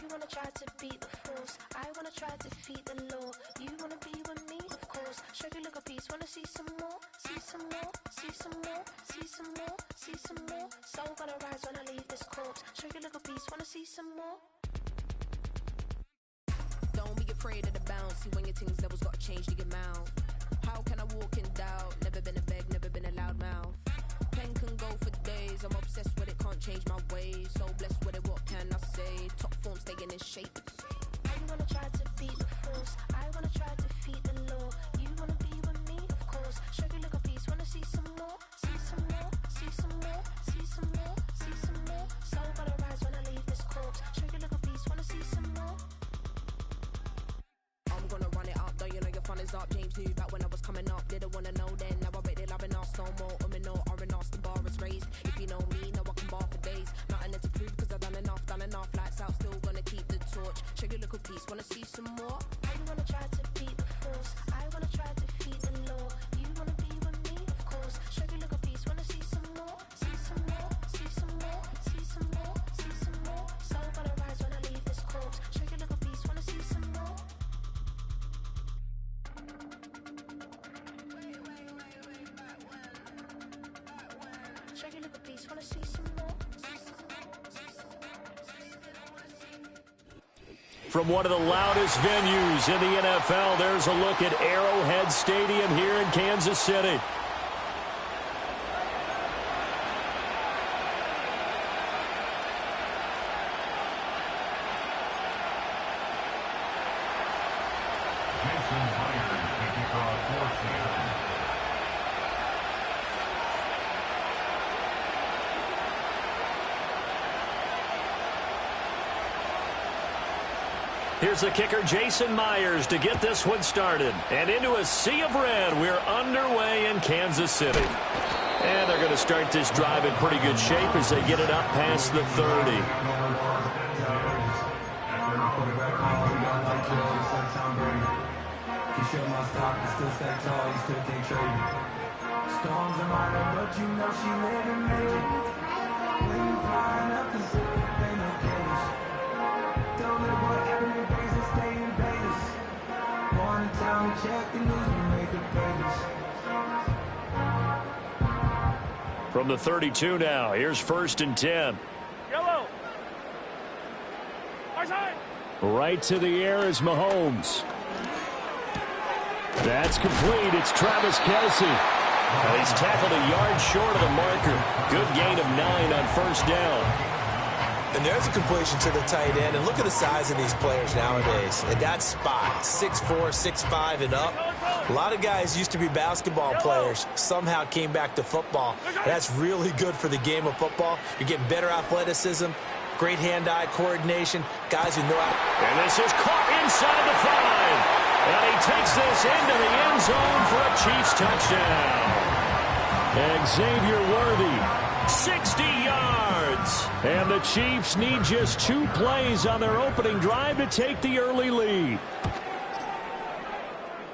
You wanna try to beat the force, I wanna try to defeat the law. You wanna be with me, of course. Show you look a piece, wanna see some more, see some more, see some more, see some more, see some more. Soul gonna rise when I leave this corpse. Show you look a piece, wanna see some more. Don't be afraid of the bounce. See when your things levels gotta change to your mouth. How can I walk in doubt? Never been a beg, never been a loud mouth. Pen can go for days. I'm obsessed with it, can't change my ways. So blessed with it, what can I say? Top form staying in shape. You wanna try to beat the force, I wanna try to defeat the law. You wanna be with me, of course. Show you look a piece, wanna see some more, see some more, see some more, see some more, see some more. Soul gonna rise when I leave this corpse. Show you look a piece, wanna see some more. I'm gonna run it up, though you know your fun is up. James knew back when I was coming up, didn't wanna know then. Now I bet they loving us no more. No, R&R, the bar is raised. If you know me, know I can bar for days. Nothing left to prove, cause I've done enough. Lights out, still gonna keep the torch. Show you look a piece, wanna see some more? You wanna try to beat the force, I wanna try to defeat the law. You wanna be with me, of course. Show you look a piece, wanna see some more, see some more, see some more, see some more, see some more. Soul gonna rise when I leave this corpse. Show you look a piece, wanna see some more. Show you look a piece, wanna see some more. From one of the loudest venues in the NFL, there's a look at Arrowhead Stadium here in Kansas City. Here's the kicker, Jason Myers, to get this one started. And into a sea of red, we're underway in Kansas City. And they're going to start this drive in pretty good shape as they get it up past the 30. Storms are minor, but you know she living major. When you flying up, cause ain't no cages. Don't let what happened in Vegas stay in Vegas. Born in town, check the news, we make the pages. From the 32 now, here's 1st and 10. Yellow. Right to the air is Mahomes. That's complete. It's Travis Kelce. He's tackled a yard short of the marker. Good gain of 9 on 1st down. And there's a completion to the tight end. And look at the size of these players nowadays. At that spot, 6'4", 6'5", and up. A lot of guys used to be basketball players, somehow came back to football. And that's really good for the game of football. You're getting better athleticism, great hand-eye coordination, guys who know how. And this is caught inside the 5. And he takes this into the end zone for a Chiefs touchdown. Xavier Worthy, 60 yards. And the Chiefs need just 2 plays on their opening drive to take the early lead.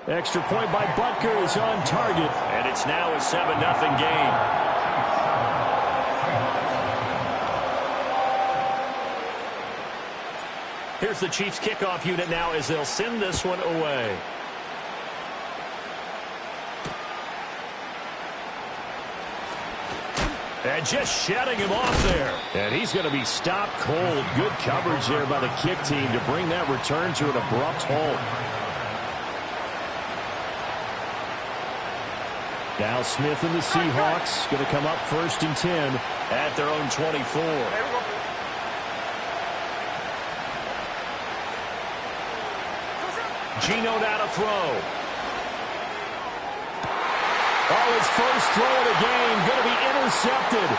Extra point by Butker is on target. And it's now a 7-0 game. Here's the Chiefs kickoff unit now as they'll send this one away. And just shutting him off there. And he's going to be stopped cold. Good coverage there by the kick team to bring that return to an abrupt halt. Now Smith and the Seahawks going to come up 1st and 10 at their own 24. Geno now to throw. Oh, his first throw of the game going to be intercepted.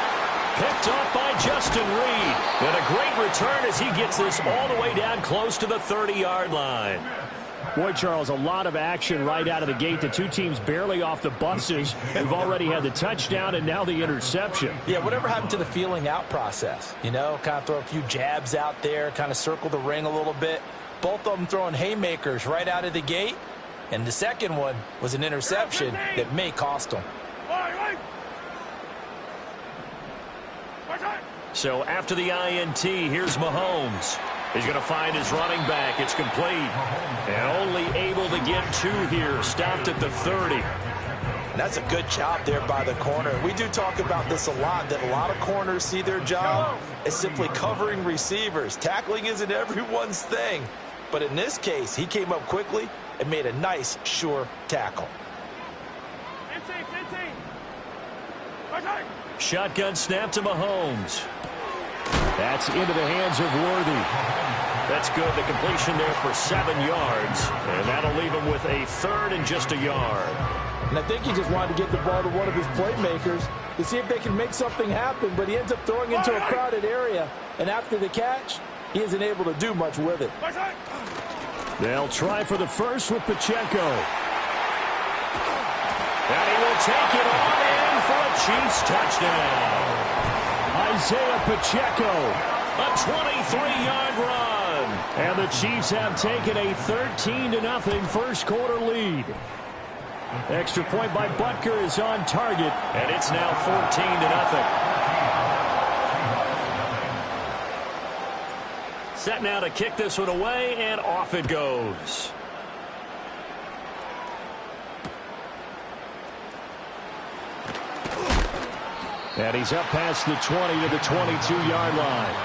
Picked off by Justin Reed. And a great return as he gets this all the way down close to the 30-yard line. Boy, Charles, a lot of action right out of the gate. The two teams barely off the buses. We've already had the touchdown and now the interception. Yeah, whatever happened to the feeling out process? You know, kind of throw a few jabs out there, kind of circle the ring a little bit. Both of them throwing haymakers right out of the gate. And the second one was an interception that may cost them. So after the INT, here's Mahomes. He's going to find his running back. It's complete. And only able to get 2 here. Stopped at the 30. And that's a good job there by the corner. We do talk about this a lot, that a lot of corners see their job as simply covering receivers. Tackling isn't everyone's thing. But in this case, he came up quickly and made a nice, sure tackle. Shotgun snap to Mahomes. That's into the hands of Worthy. That's good. The completion there for 7 yards. And that'll leave him with a 3rd and just a yard. And I think he just wanted to get the ball to one of his playmakers to see if they can make something happen, but he ends up throwing into a crowded area. And after the catch, he isn't able to do much with it. They'll try for the first with Pacheco. And he will take it on in for a Chiefs touchdown. Isaiah Pacheco, a 23-yard run. And the Chiefs have taken a 13-0 first quarter lead. Extra point by Butker is on target, and it's now 14-0. Set now to kick this one away, and off it goes. And he's up past the 20 to the 22-yard line.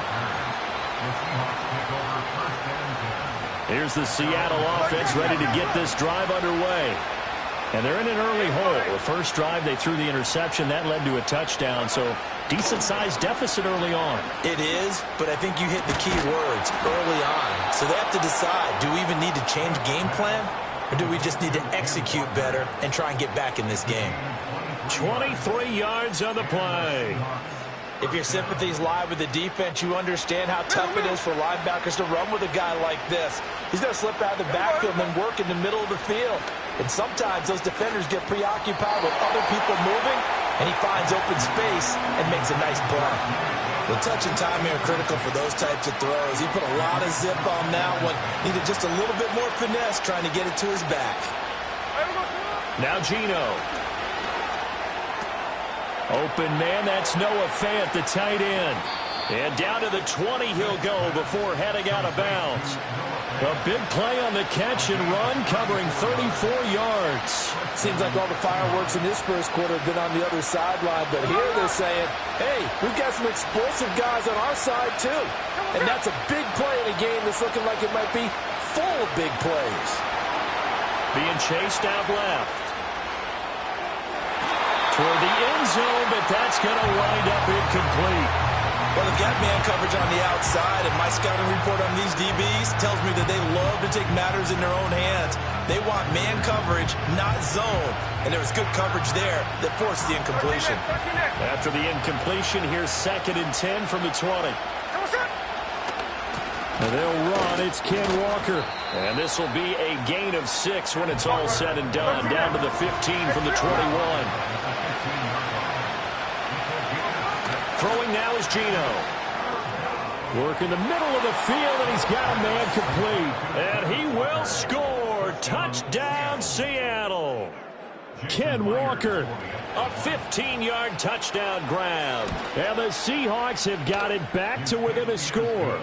Here's the Seattle offense ready to get this drive underway. And they're in an early hole. The first drive, they threw the interception. That led to a touchdown, so decent-sized deficit early on. It is, but I think you hit the key words early on. So they have to decide, do we even need to change game plan, or do we just need to execute better and try and get back in this game? 23 yards on the play. If your sympathies lie with the defense, you understand how tough it is for linebackers to run with a guy like this. He's going to slip out of the backfield and then work in the middle of the field. And sometimes those defenders get preoccupied with other people moving, and he finds open space and makes a nice play. The touch and timing are critical for those types of throws. He put a lot of zip on that one. Needed just a little bit more finesse trying to get it to his back. Now Geno. Open man, that's Noah Fant, the tight end. And down to the 20 he'll go before heading out of bounds. A big play on the catch and run, covering 34 yards. Seems like all the fireworks in this first quarter have been on the other sideline, but here they're saying, hey, we've got some explosive guys on our side too. And that's a big play in a game that's looking like it might be full of big plays. Being chased out left. Toward the end zone, but that's going to wind up incomplete. Well, they've got man coverage on the outside, and my scouting report on these DBs tells me that they love to take matters in their own hands. They want man coverage, not zone. And there was good coverage there that forced the incompletion. After the incompletion, here's 2nd and 10 from the 20. And they'll run. It's Ken Walker. And this will be a gain of 6 when it's all said and done. Down to the 15 from the 21. Throwing now is Geno. Work in the middle of the field, and he's got a man complete. And he will score. Touchdown, Seattle. Ken Walker, a 15-yard touchdown grab. And the Seahawks have got it back to within a score.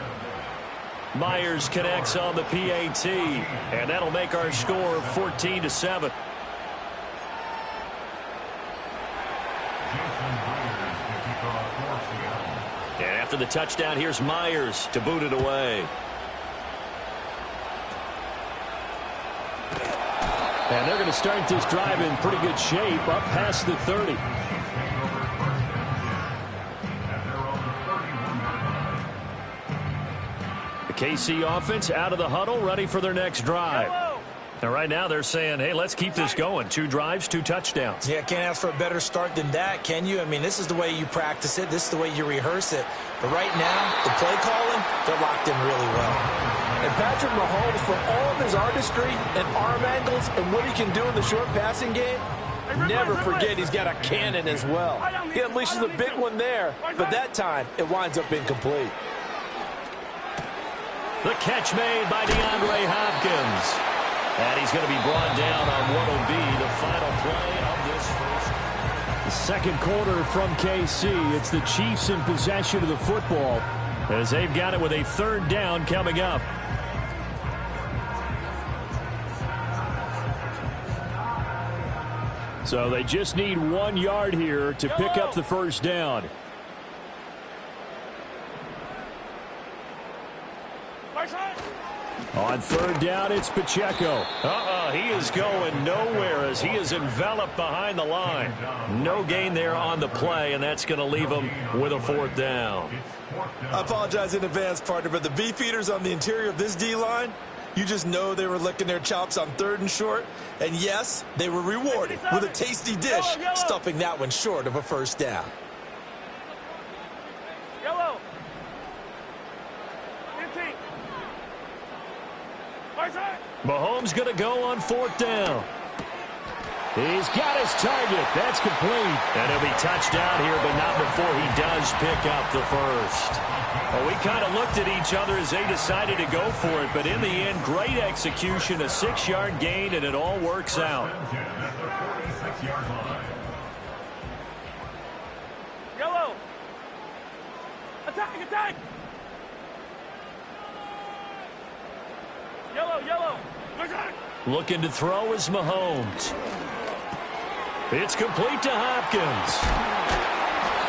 Myers connects on the PAT, and that'll make our score 14-7. And after the touchdown, here's Myers to boot it away. And they're going to start this drive in pretty good shape, up past the 30. The KC offense out of the huddle, ready for their next drive. And right now they're saying, hey, let's keep this going. 2 drives, 2 touchdowns. Yeah, can't ask for a better start than that, can you? I mean, this is the way you practice it. This is the way you rehearse it. But right now, the play calling, they're locked in really well. And Patrick Mahomes, for all of his artistry and arm angles and what he can do in the short passing game, never forget he's got a cannon as well. He unleashes a big one there, but that time it winds up incomplete. The catch made by DeAndre Hopkins. And he's going to be brought down on what will be the final play of this first. The second quarter from KC. It's the Chiefs in possession of the football. as they've got it with a third down coming up. So they just need 1 yard here to pick up the first down. On third down, it's Pacheco. He is going nowhere as he is enveloped behind the line. No gain there on the play, and that's going to leave him with a fourth down. I apologize in advance, partner, but the beefeaters on the interior of this D-line, you just know they were licking their chops on 3rd and short. And yes, they were rewarded with a tasty dish, stuffing that one short of a first down. Mahomes going to go on 4th down. He's got his target. That's complete. And he'll be touchdown here, but not before he does pick up the first. Well, we kind of looked at each other as they decided to go for it, but in the end, great execution, a 6-yard gain, and it all works out. Yellow. Attack, attack. Yellow, yellow. Looking to throw is Mahomes. It's complete to Hopkins.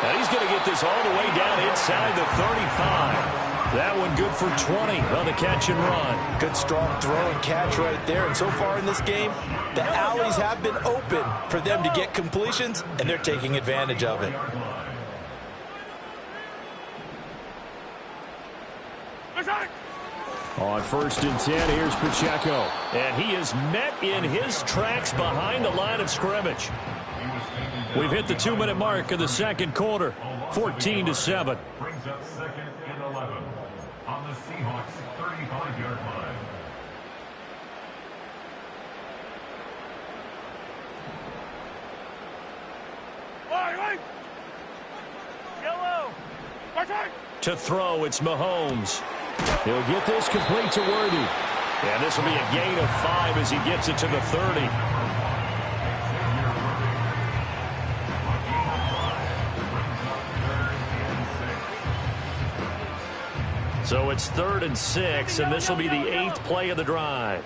And he's going to get this all the way down inside the 35. That one good for 20 on the catch and run. Good strong throw and catch right there. And so far in this game, the alleys have been open for them to get completions, and they're taking advantage of it. On 1st and 10, here's Pacheco. And he is met in his tracks behind the line of scrimmage. We've hit the 2-minute mark of the second quarter, 14-7. Brings up 2nd and 11 on the Seahawks 35-yard line. Yellow. To throw, it's Mahomes. He'll get this complete to Worthy. And this will be a gain of 5 as he gets it to the 30. So it's 3rd and 6, and this will be the 8th play of the drive.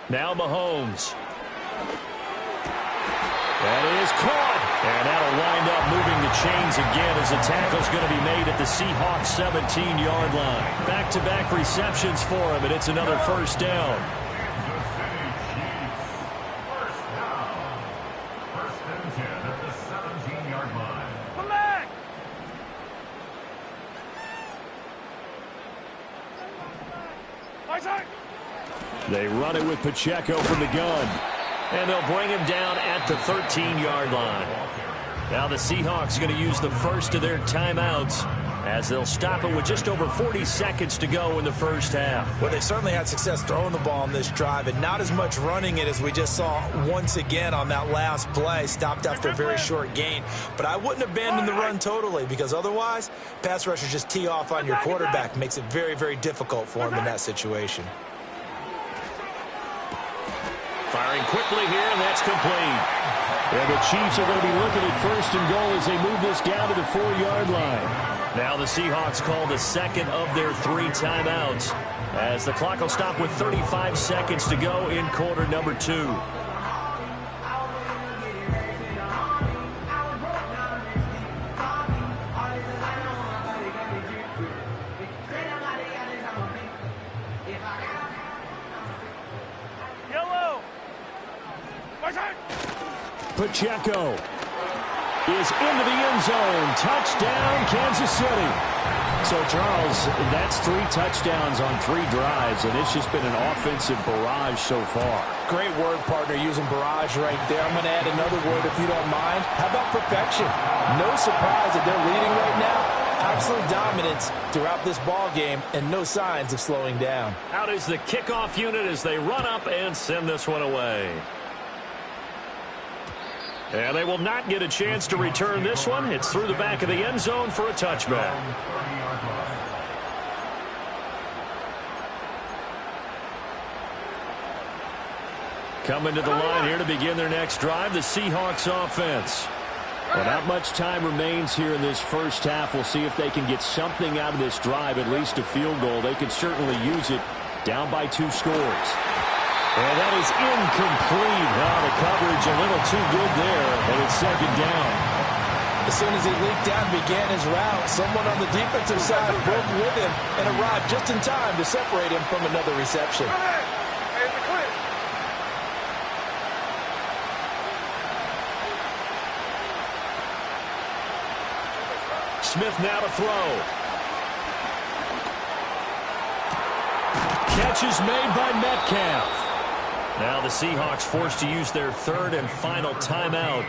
Now Mahomes. That is caught. And that'll wind up moving the chains again as the tackle's going to be made at the Seahawks 17-yard line. Back-to-back receptions for him, and it's another first down. First and 10 at the 17-yard line. Come back. They run it with Pacheco from the gun. And they'll bring him down at the 13-yard line. Now the Seahawks going to use the first of their timeouts as they'll stop it with just over 40 seconds to go in the first half. Well, they certainly had success throwing the ball on this drive and not as much running it as we just saw once again on that last play. Stopped after a very short gain. But I wouldn't abandon the run totally because otherwise, pass rushers just tee off on your quarterback. Makes it very, very difficult for him in that situation. Firing quickly here, and that's complete. And the Chiefs are going to be looking at 1st and goal as they move this down to the 4-yard line. Now the Seahawks call the second of their 3 timeouts as the clock will stop with 35 seconds to go in quarter number 2. Pacheco is into the end zone. Touchdown, Kansas City. So, Charles, that's 3 touchdowns on 3 drives, and it's just been an offensive barrage so far. Great word, partner, using barrage right there. I'm going to add another word if you don't mind. How about perfection? No surprise that they're leading right now. Absolute dominance throughout this ball game and no signs of slowing down. Out is the kickoff unit as they run up and send this one away. And they will not get a chance to return this one. It's through the back of the end zone for a touchback. Coming to the line here to begin their next drive, the Seahawks offense. Well, not much time remains here in this first half. We'll see if they can get something out of this drive, at least a field goal. They could certainly use it, down by 2 scores. And that is incomplete. The coverage a little too good there, and it's second down. As soon as he leaked out and began his route, someone on the defensive side broke with him and arrived just in time to separate him from another reception. Smith now to throw. Catch is made by Metcalf. Now the Seahawks forced to use their third and final timeout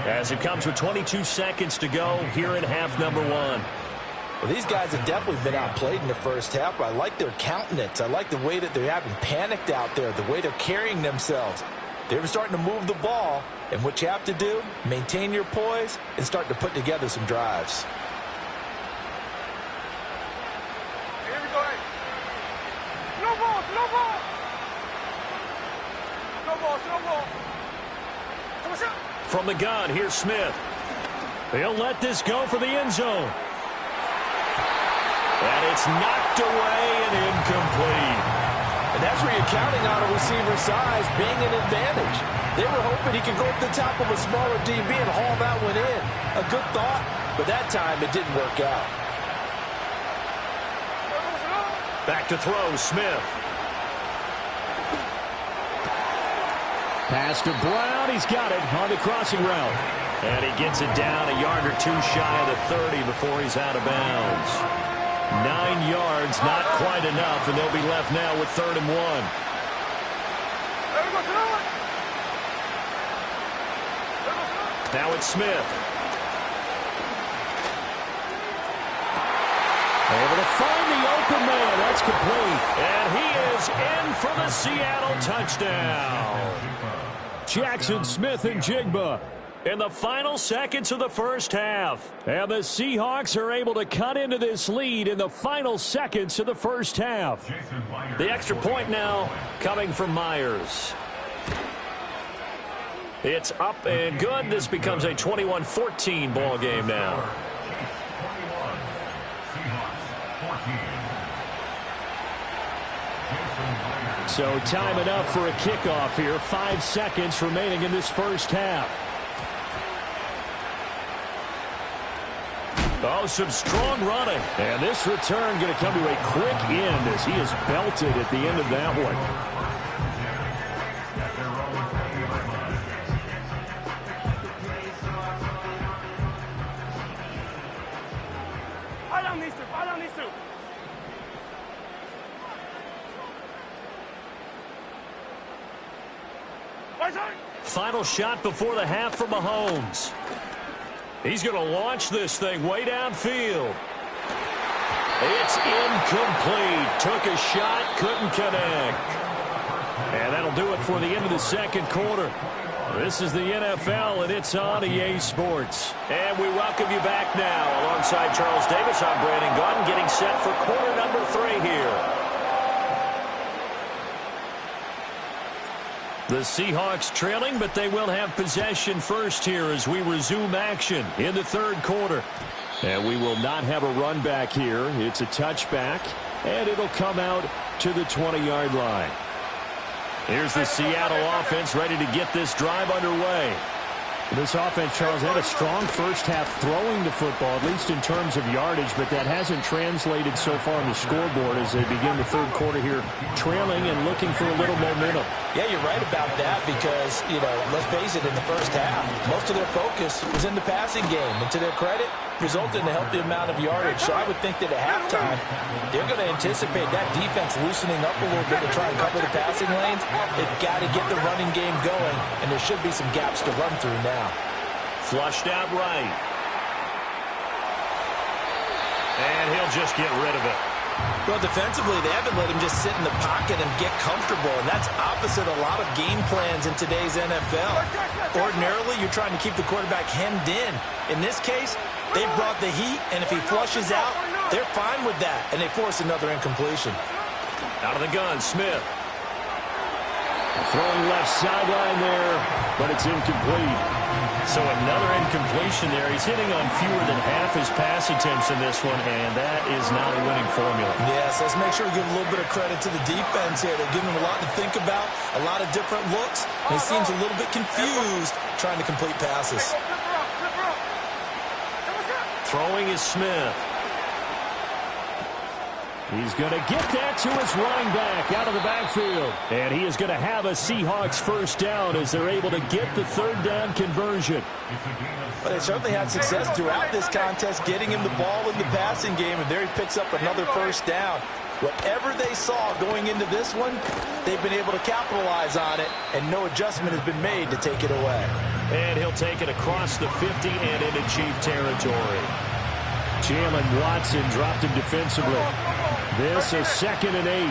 as it comes with 22 seconds to go here in half number 1. Well, these guys have definitely been outplayed in the first half. I like their countenance. I like the way that they're having panicked out there, the way they're carrying themselves. They're starting to move the ball, and what you have to do, maintain your poise and start to put together some drives. From the gun, here's Smith. He'll let this go for the end zone. And it's knocked away and incomplete. And that's where you're counting on a receiver's size being an advantage. They were hoping he could go up the top of a smaller DB and haul that one in. A good thought, but that time it didn't work out. Back to throw, Smith. Pass to Brown. He's got it on the crossing route. And he gets it down a yard or 2 shy of the 30 before he's out of bounds. 9 yards, not quite enough, and they'll be left now with 3rd and 1. Now it's Smith. Able to find the open man. That's complete. And he is in for the Seattle touchdown. Jackson Smith and Jigba in the final seconds of the first half. And the Seahawks are able to cut into this lead in the final seconds of the first half. The extra point now coming from Myers. It's up and good. This becomes a 21-14 ball game now. So time enough for a kickoff here. 5 seconds remaining in this first half. Oh, some strong running. And this return going to come to a quick end as he is belted at the end of that one. Final shot before the half from Mahomes. He's going to launch this thing way downfield. It's incomplete. Took a shot, couldn't connect. And that'll do it for the end of the second quarter. This is the NFL, and it's on EA Sports. And we welcome you back now. Alongside Charles Davis, I'm Brandon Gunn, getting set for quarter number 3 here. The Seahawks trailing, but they will have possession first here as we resume action in the third quarter. And we will not have a run back here. It's a touchback, and it'll come out to the 20-yard line. Here's the Seattle offense ready to get this drive underway. This offense, Charles, had a strong first half throwing the football, at least in terms of yardage, but that hasn't translated so far on the scoreboard as they begin the third quarter here, trailing and looking for a little momentum. Yeah, you're right about that because, let's face it, in the first half, most of their focus was in the passing game. And to their credit, resulted in a healthy amount of yardage. So I would think that at halftime, they're going to anticipate that defense loosening up a little bit to try and cover the passing lanes. They've got to get the running game going, and there should be some gaps to run through now. Flushed out right. And he'll just get rid of it. Well, defensively, they haven't let him just sit in the pocket and get comfortable, and that's opposite a lot of game plans in today's NFL. Ordinarily, you're trying to keep the quarterback hemmed in. In this case, they brought the heat, and if he flushes out, they're fine with that, and they force another incompletion. Out of the gun, Smith. Throwing left sideline there, but it's incomplete. So another incompletion there. He's hitting on fewer than half his pass attempts in this one, and that is not a winning formula. Yes, let's make sure we give a little bit of credit to the defense here. They're giving him a lot to think about, a lot of different looks. And he seems a little bit confused trying to complete passes. Throwing is Smith. He's going to get that to his running back out of the backfield. And he is going to have a Seahawks first down as they're able to get the third down conversion. But they certainly had success throughout this contest, getting him the ball in the passing game, and there he picks up another first down. Whatever they saw going into this one, they've been able to capitalize on it, and no adjustment has been made to take it away. And he'll take it across the 50 and into Chief territory. Jalen Watson dropped him defensively. This is 2nd and 8. Here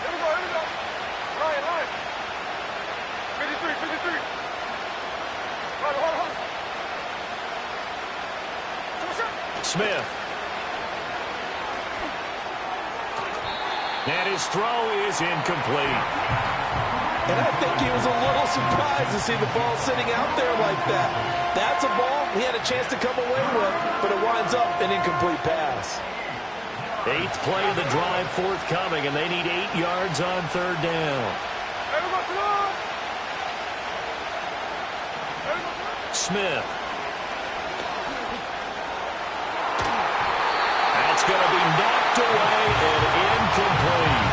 we go. Line. 53. Hold. Smith. And his throw is incomplete. And I think he was a little surprised to see the ball sitting out there like that. That's a ball he had a chance to come away with, but it winds up an incomplete pass. 8th play of the drive forthcoming, and they need 8 yards on third down. Smith. That's going to be knocked away and incomplete.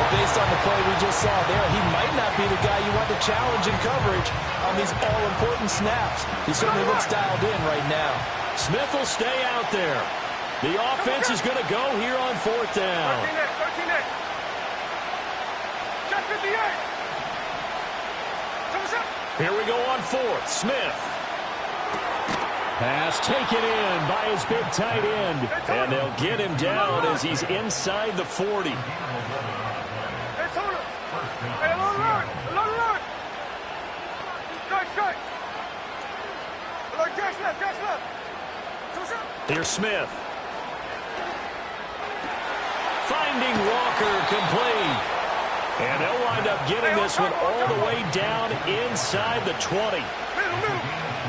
Well, based on the play we just saw there, he might not be the guy you want to challenge in coverage on these all-important snaps. He certainly looks dialed in right now. Smith will stay out there. The offense is going to go here on fourth down. 13 next. Check 58. Here we go on fourth. Smith. Pass taken in by his big tight end. And they'll get him down as he's inside the 40. Hey, alert. Strike. Alert, Jack's left. Here's Smith. Finding Walker complete. And they'll wind up getting this one all the way down inside the 20. Middle.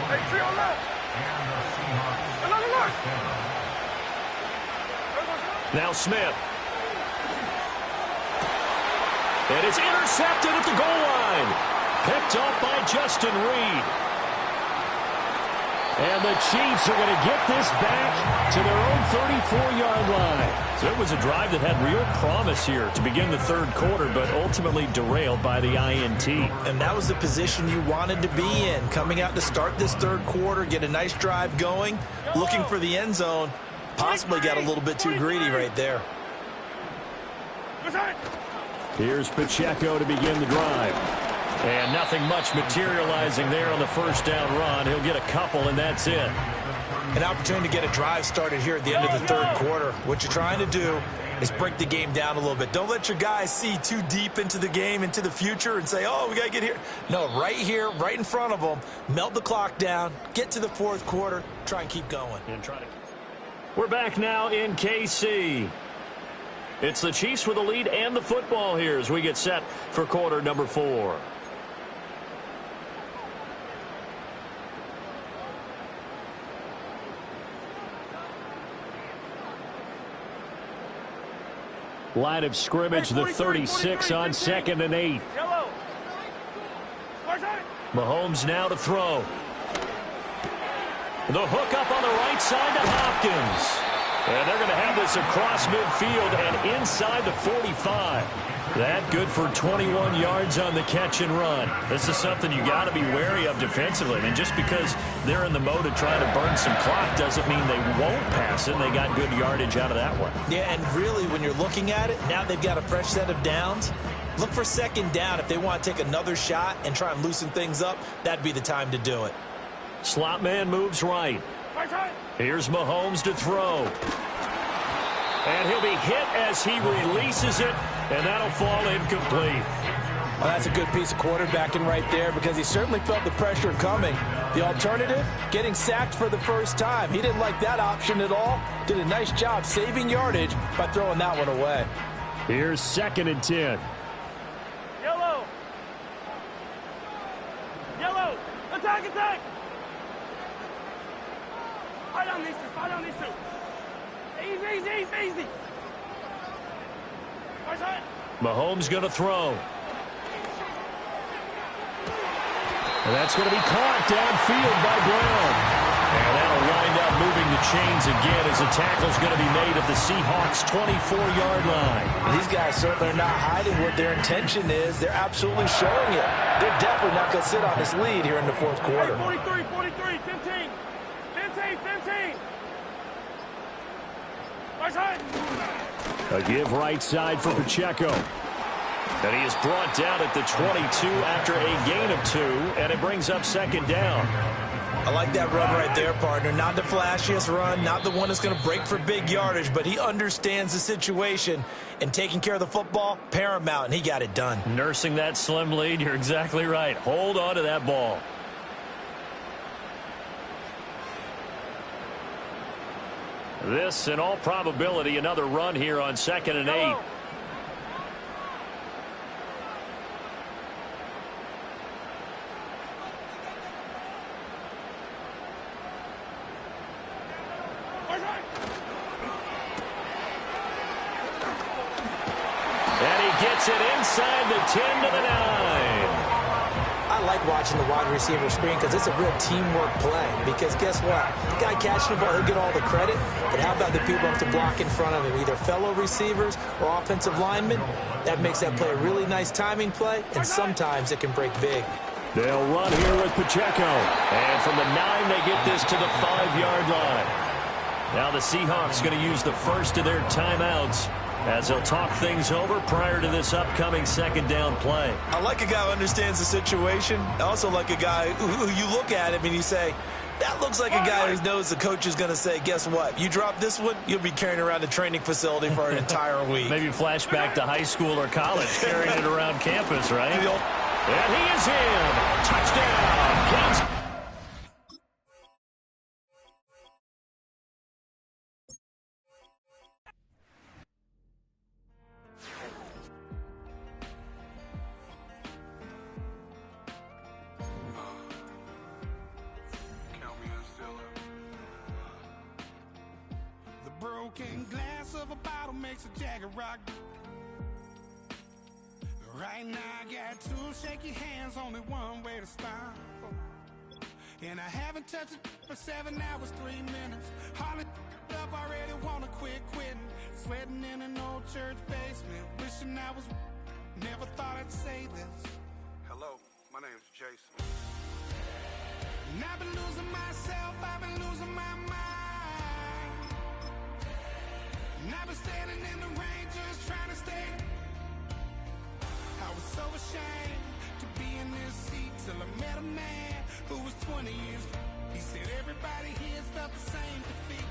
Hey, 3 on left. Alert. Now Smith. And it's intercepted at the goal line. Picked off by Justin Reed. And the Chiefs are going to get this back to their own 34-yard line. So it was a drive that had real promise here to begin the third quarter, but ultimately derailed by the INT. And that was the position you wanted to be in, coming out to start this third quarter, get a nice drive going, looking for the end zone. Possibly got a little bit too greedy right there. Here's Pacheco to begin the drive. And nothing much materializing there on the first down run. He'll get a couple, and that's it. An opportunity to get a drive started here at the end of the third quarter. What you're trying to do is break the game down a little bit. Don't let your guys see too deep into the game, into the future, and say, oh, we got to get here. No, right here, right in front of them, melt the clock down, get to the fourth quarter, try and keep going. We're back now in KC. It's the Chiefs with the lead and the football here as we get set for quarter number 4. Line of scrimmage, the 36 on 2nd and 8. Mahomes now to throw. The hook up on the right side to Hopkins. And they're going to have this across midfield and inside the 45. That good for 21 yards on the catch and run. This is something you got to be wary of defensively. I mean, just because they're in the mode of trying to burn some clock doesn't mean they won't pass it. They got good yardage out of that one. Yeah, and really, when you're looking at it, now they've got a fresh set of downs. Look for second down. If they want to take another shot and try and loosen things up, that'd be the time to do it. Slot man moves right. Here's Mahomes to throw. And he'll be hit as he releases it, and that'll fall incomplete. Well, that's a good piece of quarterbacking right there because he certainly felt the pressure coming. The alternative, getting sacked for the first time. He didn't like that option at all. Did a nice job saving yardage by throwing that one away. Here's 2nd and 10. attack! Fight on these two, fight on these two. Easy. Mahomes going to throw. And that's going to be caught downfield by Brown. And that'll wind up moving the chains again as the tackle's going to be made at the Seahawks' 24-yard line. And these guys certainly are not hiding what their intention is. They're absolutely showing it. They're definitely not going to sit on this lead here in the fourth quarter. 43, 15. Right side. A give right side for Pacheco. And he is brought down at the 22 after a gain of 2, and it brings up second down. I like that run right there, partner. Not the flashiest run, not the one that's going to break for big yardage, but he understands the situation, and taking care of the football, paramount, and he got it done. Nursing that slim lead, you're exactly right. Hold on to that ball. This, in all probability, another run here on 2nd and 8. And he gets it inside the 10 to the 9. I like watching the wide receiver screen because it's a real teamwork play. Because guess what? The guy catching the ball, he'll get all the credit. But how about the people up to block in front of him, either fellow receivers or offensive linemen? That makes that play a really nice timing play, and sometimes it can break big. They'll run here with Pacheco. And from the 9, they get this to the 5-yard line. Now the Seahawks going to use the first of their timeouts as they'll talk things over prior to this upcoming second down play. I like a guy who understands the situation. I also like a guy who you look at him and you say, that looks like a guy who knows the coach is going to say, guess what? You drop this one, you'll be carrying around the training facility for an entire week. Maybe flashback to high school or college, carrying it around campus, right? And he is in. Touchdown, Kansas. Broken glass of a bottle makes a Jagger rock. Right now I got 2 shaky hands, only one way to stop. And I haven't touched it for 7 hours, 3 minutes. Hardly up, already wanna quit quitting. Sweating in an old church basement, wishing I was. Never thought I'd say this. Hello, my name's Jason. And I've been losing myself, I've been losing my mind. And I've been standing in the rain just trying to stay. I was so ashamed to be in this seat till I met a man who was 20 years. He said everybody here's felt the same defeat.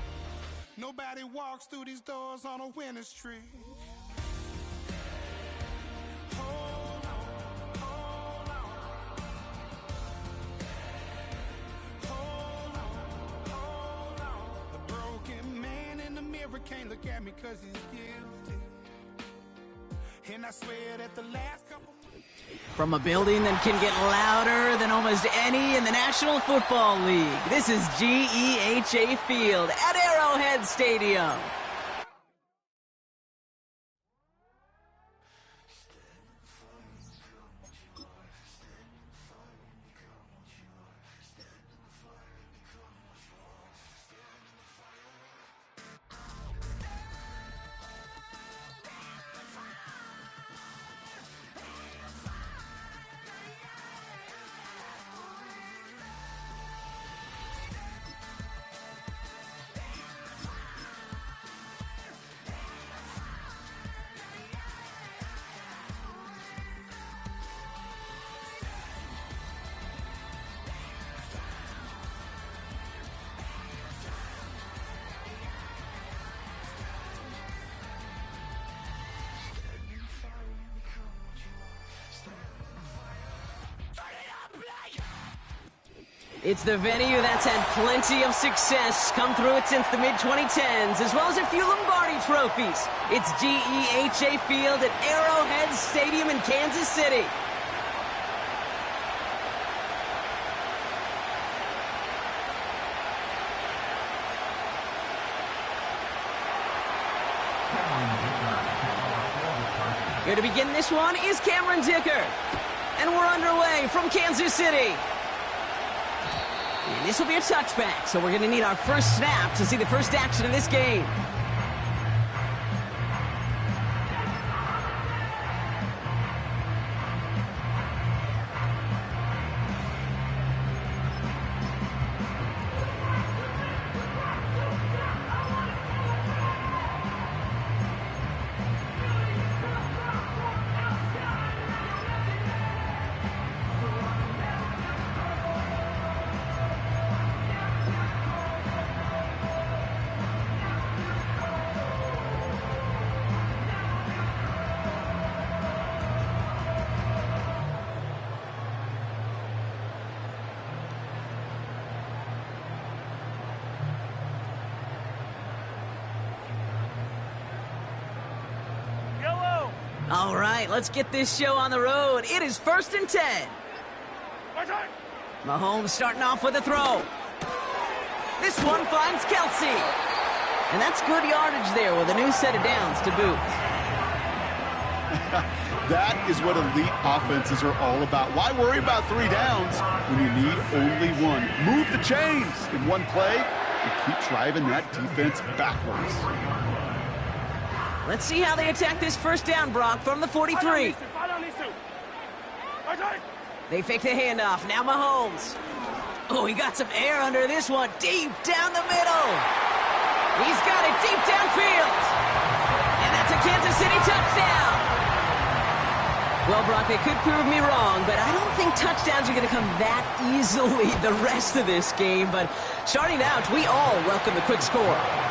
Nobody walks through these doors on a winning streak. Hold on, hold on. Hold on, hold on. The broken man in the mirror can't look at me 'cause he's guilty. And I swear that the last couple. From a building that can get louder than almost any in the National Football League, this is GEHA Field at Arrowhead Stadium. It's the venue that's had plenty of success come through it since the mid-2010s, as well as a few Lombardi trophies. It's GEHA Field at Arrowhead Stadium in Kansas City. Here to begin this one is Cameron Dicker. And we're underway from Kansas City. And this will be a touchback, so we're going to need our first snap to see the first action of this game. All right, let's get this show on the road. It is 1st and 10. Mahomes starting off with a throw. This one finds Kelsey. And that's good yardage there with a new set of downs to boot. That is what elite offenses are all about. Why worry about 3 downs when you need only one? Move the chains in one play and keep driving that defense backwards. Let's see how they attack this first down, Brock, from the 43. They fake the handoff. Now Mahomes. Oh, he got some air under this one. Deep down the middle. He's got it deep downfield. And that's a Kansas City touchdown. Well, Brock, they could prove me wrong, but I don't think touchdowns are going to come that easily the rest of this game. But starting out, we all welcome the quick score.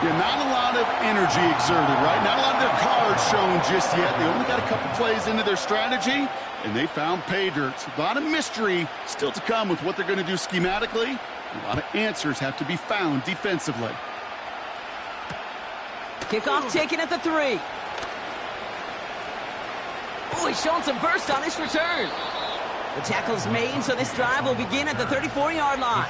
Yeah, not a lot of energy exerted, right? Not a lot of their cards shown just yet. They only got a couple plays into their strategy, and they found pay dirt. A lot of mystery still to come with what they're going to do schematically. A lot of answers have to be found defensively. Kickoff taken at the 3. Oh, he's showing some burst on this return. The tackle's made, so this drive will begin at the 34-yard line.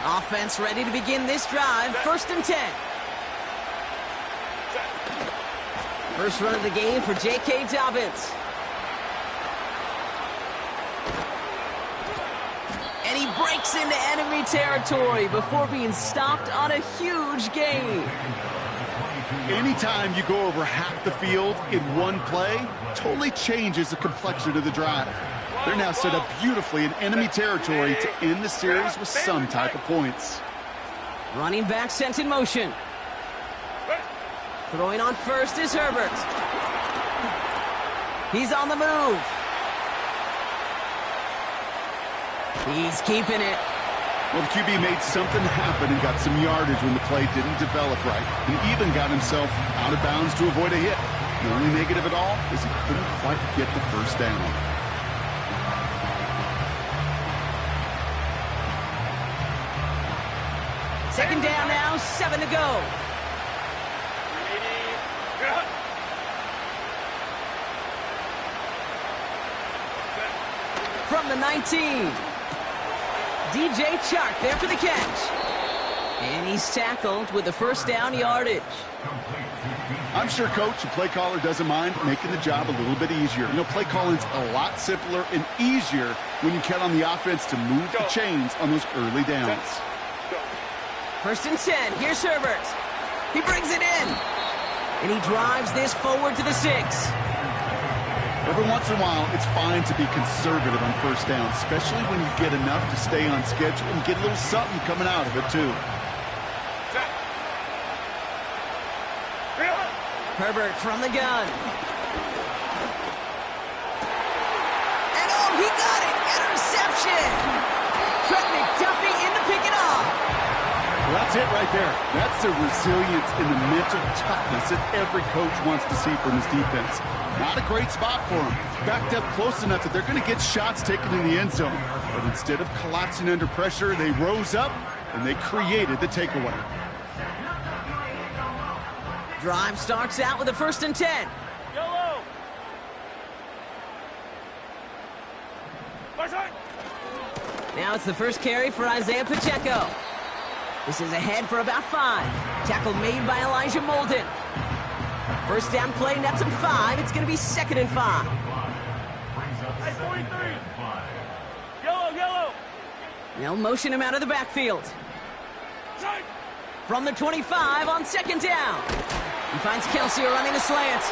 Offense ready to begin this drive. 1st and 10. First run of the game for J.K. Dobbins. And he breaks into enemy territory before being stopped on a huge gain. Anytime you go over half the field in one play, totally changes the complexion of the drive. They're now set up beautifully in enemy territory to end the series with some type of points. Running back sent in motion. Throwing on first is Herbert. He's on the move. He's keeping it. Well, the QB made something happen and got some yardage when the play didn't develop right. He even got himself out of bounds to avoid a hit. The only negative at all is he couldn't quite get the first down. Second down now, 7 to go. From the 19. DJ Chark there for the catch. And he's tackled with the first down yardage. I'm sure coach and play caller doesn't mind making the job a little bit easier. You know, play calling's a lot simpler and easier when you count on the offense to move the chains on those early downs. 1st and 10. Here's Herbert. He brings it in. And he drives this forward to the 6. Every once in a while, it's fine to be conservative on first down, especially when you get enough to stay on schedule and get a little something coming out of it, too. Herbert from the gun. And oh, he got it! Interception! Trent McDuffie in to pick it off. Well, that's it right there. That's the resilience and the mental toughness that every coach wants to see from his defense. Not a great spot for him. Backed up close enough that they're going to get shots taken in the end zone. But instead of collapsing under pressure, they rose up and they created the takeaway. Drive starts out with a 1st and 10. Yellow. Now it's the first carry for Isaiah Pacheco. This is ahead for about 5. Tackle made by Elijah Molden. First down play, nets him 5. It's going to be 2nd and 5. Hey, 43. Yellow. They'll motion him out of the backfield. Strike. From the 25 on 2nd down. He finds Kelsey running a slant.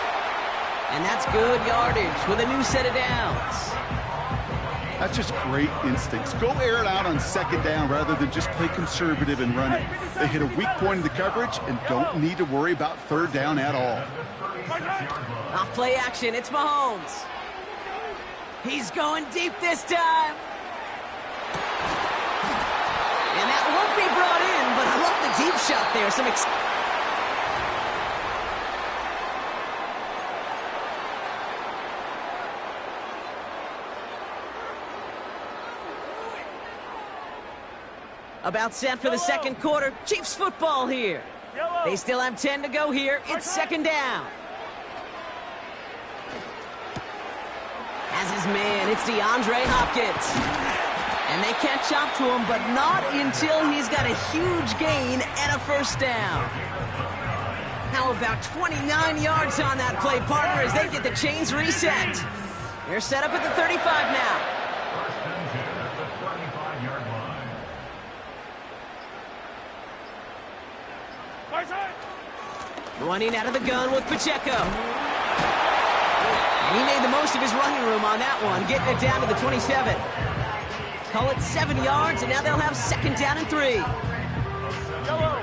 And that's good yardage with a new set of downs. That's just great instincts. Go air it out on 2nd down rather than just play conservative and run it. They hit a weak point in the coverage and don't need to worry about 3rd down at all. Off play action, it's Mahomes. He's going deep this time. And that won't be brought in, but I love the deep shot there. About set for the 2nd quarter. Chiefs football here. They still have 10 to go here. It's 2nd down. As his man, it's DeAndre Hopkins. And they catch up to him, but not until he's got a huge gain and a 1st down. How about 29 yards on that play, partner, as they get the chains reset. They're set up at the 35 now. Running out of the gun with Pacheco. And he made the most of his running room on that one, getting it down to the 27. Call it 7 yards, and now they'll have 2nd down and 3. Yellow.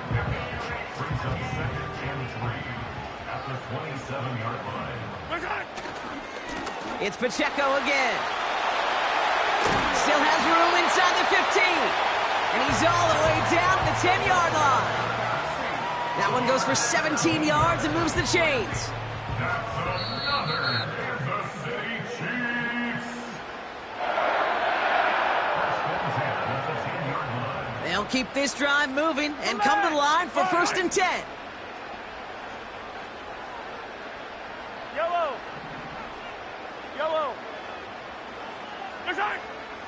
Brings up 2nd and 3 at the 27-yard line. It's Pacheco again. Still has room inside the 15. And he's all the way down to the 10-yard line. That one goes for 17 yards and moves the chains. That's another Kansas City Chiefs. That's a 10-yard line. They'll keep this drive moving and come to the line for 1st and 10. Yellow.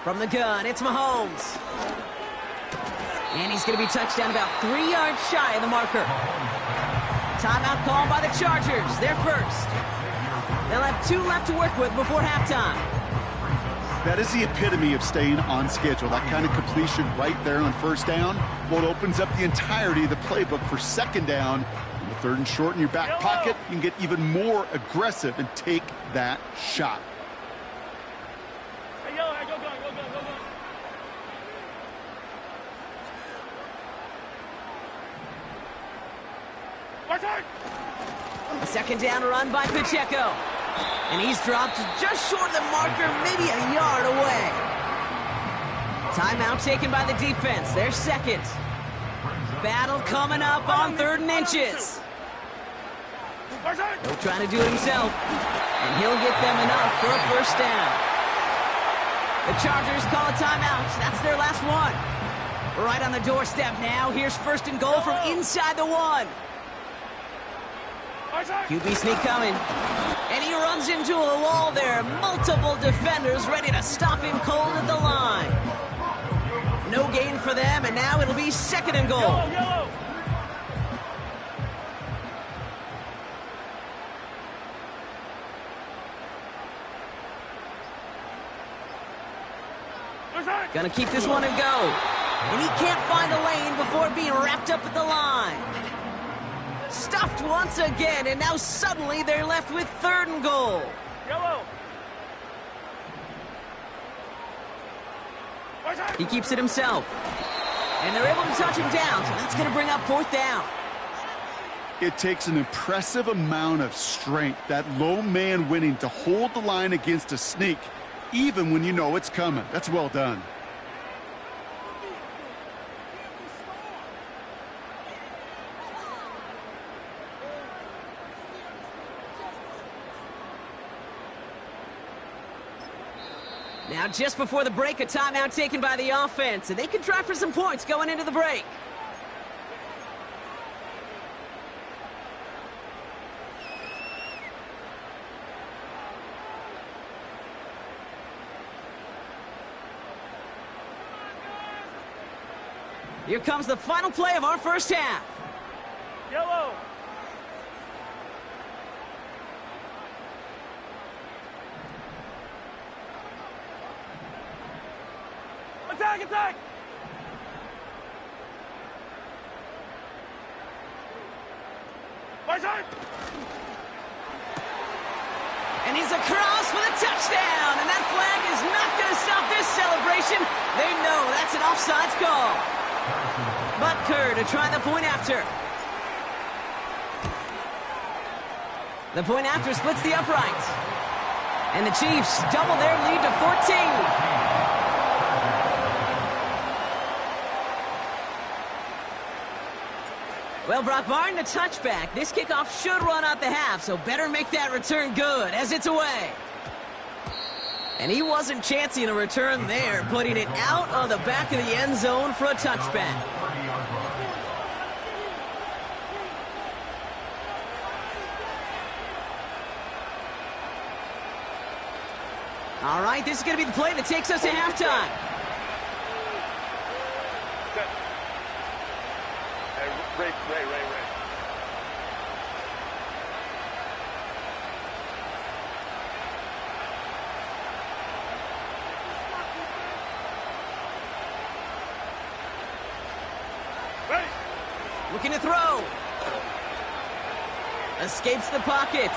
From the gun, it's Mahomes. And he's going to be touched down about 3 yards shy of the marker. Timeout called by the Chargers. They're first. They'll have 2 left to work with before halftime. That is the epitome of staying on schedule. That kind of completion right there on 1st down. Well, it opens up the entirety of the playbook for 2nd down. On the 3rd and short in your back pocket, you can get even more aggressive and take that shot. Hey, go. 2nd down run by Pacheco. And he's dropped just short of the marker, maybe a yard away. Timeout taken by the defense. They're 2nd. Battle coming up on 3rd and inches. He'll try to do it himself. And he'll get them enough for a 1st down. The Chargers call a timeout. That's their last one. Right on the doorstep now. Here's 1st and goal from inside the 1. QB sneak coming. And he runs into a wall there. Multiple defenders ready to stop him cold at the line. No gain for them, and now it'll be 2nd and goal. Yellow. Gonna keep this one and go. And he can't find a lane before being wrapped up at the line. Stuffed once again, and now suddenly they're left with 3rd and goal. Yellow. He keeps it himself. And they're able to touch him down, so that's going to bring up 4th down. It takes an impressive amount of strength, that low man winning, to hold the line against a sneak, even when you know it's coming. That's well done. Now, just before the break, a timeout taken by the offense, and they can try for some points going into the break. Here comes the final play of our first half. Yellow. Attack, attack. My side. And he's across for the touchdown. And that flag is not going to stop this celebration. They know that's an offsides call. But Kerr to try the point after. The point after splits the uprights. And the Chiefs double their lead to 14. Well, Brock, barring the touchback, this kickoff should run out the half, so better make that return good as it's away. And he wasn't chancing a return there, putting it out on the back of the end zone for a touchback. All right, this is going to be the play that takes us to halftime. Ray. Ready. Looking to throw. Escapes the pocket.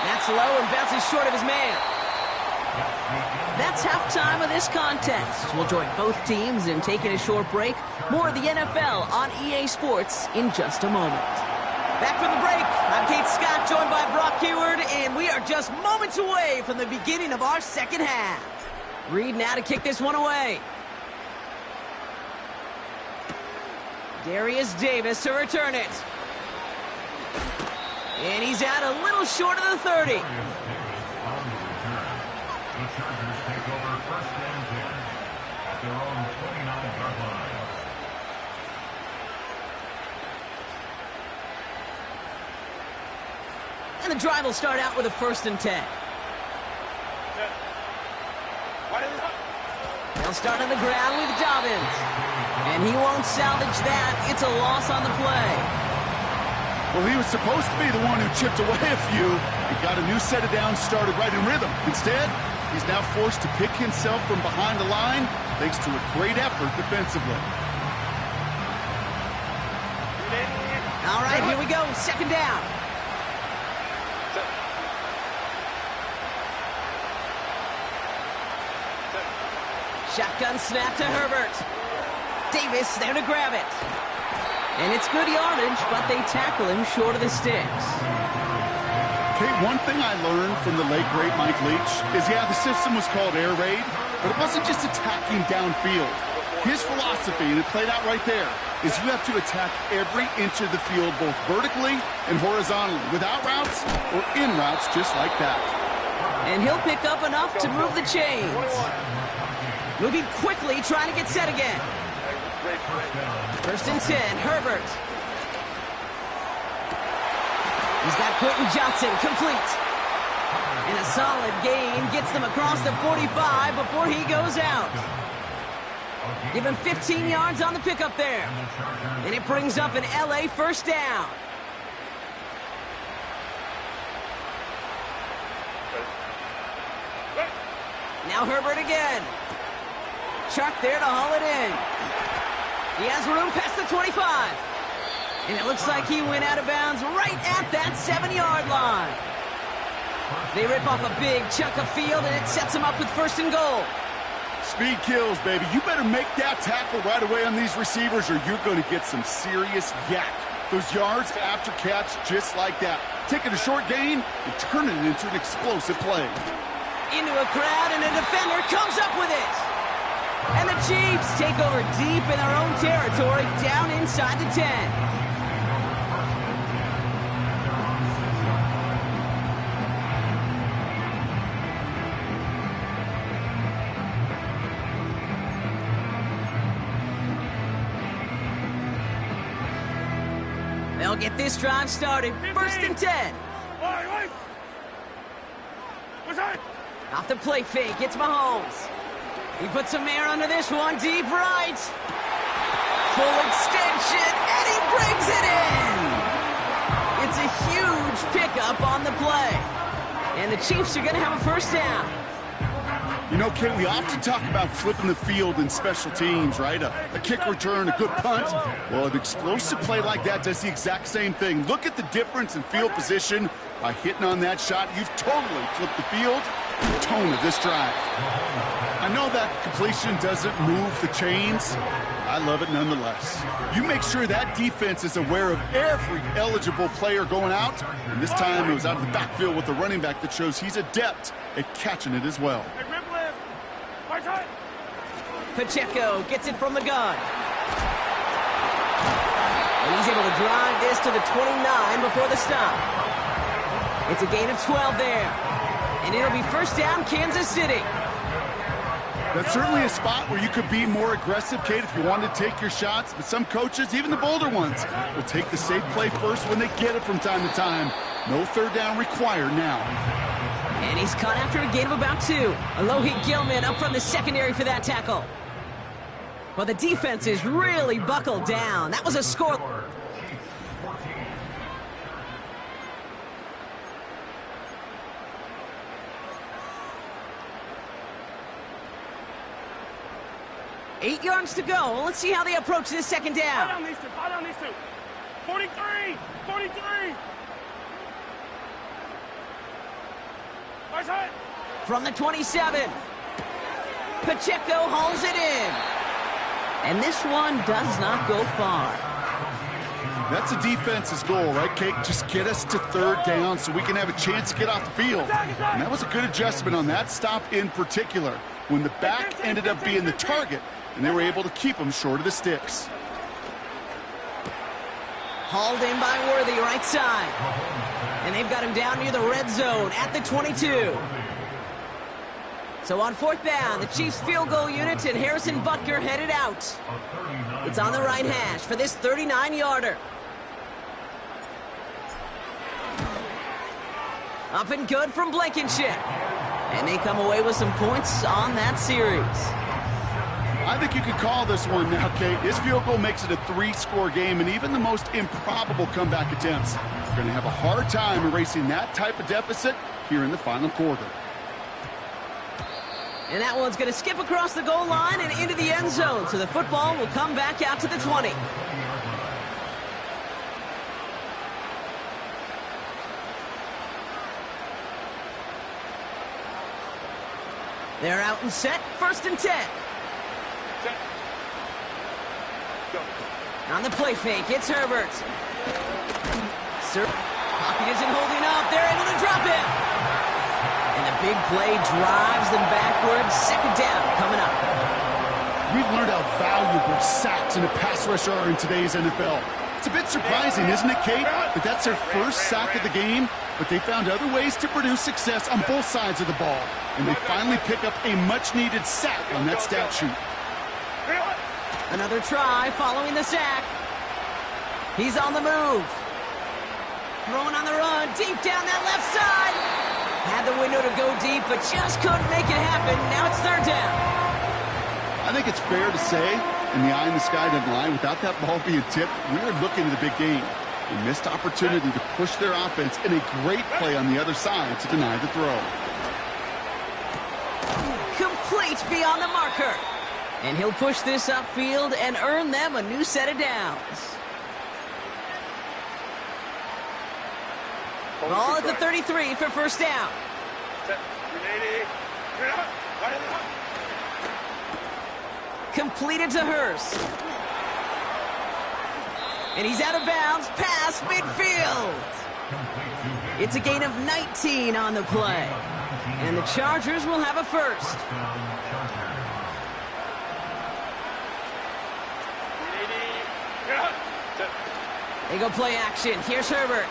That's low and bounces short of his man. That's halftime of this contest. We'll join both teams in taking a short break. More of the NFL on EA Sports in just a moment. Back from the break, I'm Kate Scott, joined by Brock Heward, and we are just moments away from the beginning of our second half. Reed now to kick this one away. Darius Davis to return it. And he's out a little short of the 30. The Chargers take over first and 10 at their own 29-yard line. And the drive will start out with a 1st and 10. They'll start on the ground with Dobbins. And he won't salvage that. It's a loss on the play. Well, he was supposed to be the one who chipped away a few and got a new set of downs started right in rhythm. Instead, he's now forced to pick himself from behind the line thanks to a great effort defensively. All right, here we go. 2nd down. Shotgun snap to Herbert. Davis there to grab it. And it's good yardage, but they tackle him short of the sticks. Okay, one thing I learned from the late, great Mike Leach is, yeah, the system was called air raid, but it wasn't just attacking downfield. His philosophy, and it played out right there, is you have to attack every inch of the field, both vertically and horizontally, without routes or in routes just like that. And he'll pick up enough to move the chains. Moving quickly, trying to get set again. 1st and 10, Herbert. He's got Quentin Johnson complete. And a solid gain gets them across the 45 before he goes out. Give him 15 yards on the pickup there. And it brings up an LA 1st down. Now Herbert again. Chuck there to haul it in. He has room past the 25. And it looks like he went out of bounds right at that 7-yard line. They rip off a big chunk of field, and it sets them up with 1st and goal. Speed kills, baby. You better make that tackle right away on these receivers, or you're going to get some serious yak. Those yards after catch just like that. Taking a short gain and turning it into an explosive play. Into a crowd, and a defender comes up with it. And the Chiefs take over deep in their own territory, down inside the 10. They'll get this drive started. 1st and 10. Off the play fake, it's Mahomes. He puts some air under this one, deep right. Full extension, and he brings it in. It's a huge pickup on the play. And the Chiefs are going to have a first down. You know, Kate, we often talk about flipping the field in special teams, right? A kick return, a good punt. Well, an explosive play like that does the exact same thing. Look at the difference in field position. By hitting on that shot, you've totally flipped the field, the tone of this drive. I know that completion doesn't move the chains. I love it nonetheless. You make sure that defense is aware of every eligible player going out. And this time it was out of the backfield with the running back that shows he's adept at catching it as well. Pacheco gets it from the gun. And he's able to drive this to the 29 before the stop. It's a gain of 12 there. And it'll be first down, Kansas City. That's certainly a spot where you could be more aggressive, Kate, if you wanted to take your shots. But some coaches, even the bolder ones, will take the safe play first when they get it from time to time. No third down required now. And he's caught after a gain of about 2. Alohi Gilman up from the secondary for that tackle. Well, the defense is really buckled down. That was a score. Eight yards to go. Let's see how they approach this second down. Buy down these two. 43. From the 27. Pacheco hauls it in. And this one does not go far. That's a defense's goal, right, Kate? Just get us to third down so we can have a chance to get off the field. And that was a good adjustment on that stop in particular, when the back ended up being the target, and they were able to keep him short of the sticks. Hauled in by Worthy, right side. And they've got him down near the red zone at the 22. So on fourth down, the Chiefs field goal unit and Harrison Butker headed out. It's on the right hash for this 39-yarder. Up and good from Blankenship. And they come away with some points on that series. I think you could call this one now, Kate. This field goal makes it a 3-score game, and even the most improbable comeback attempts are going to have a hard time erasing that type of deficit here in the final quarter. And that one's going to skip across the goal line and into the end zone, so the football will come back out to the 20. They're out and set, 1st and 10. On the play fake, it's Herbert. Pocket isn't holding up. They're able to drop it. And the big play drives them backwards. Second down coming up. We've learned how valuable sacks in a pass rush are in today's NFL. It's a bit surprising, isn't it, Kate, that that's their first sack of the game, but they found other ways to produce success on both sides of the ball. And they finally pick up a much-needed sack on that stat sheet. Another try following the sack. He's on the move. Throwing on the run, deep down that left side. Had the window to go deep, but just couldn't make it happen. Now it's third down. I think it's fair to say, in the eye-in-the-sky deadline, without that ball being tipped, we are looking at a big game. A missed opportunity to push their offense and a great play on the other side to deny the throw. Complete beyond the marker. And he'll push this upfield and earn them a new set of downs. Ball at the 33 for first down. Completed to Hurst. And he's out of bounds past midfield. It's a gain of 19 on the play. And the Chargers will have a first. They go play action. Here's Herbert.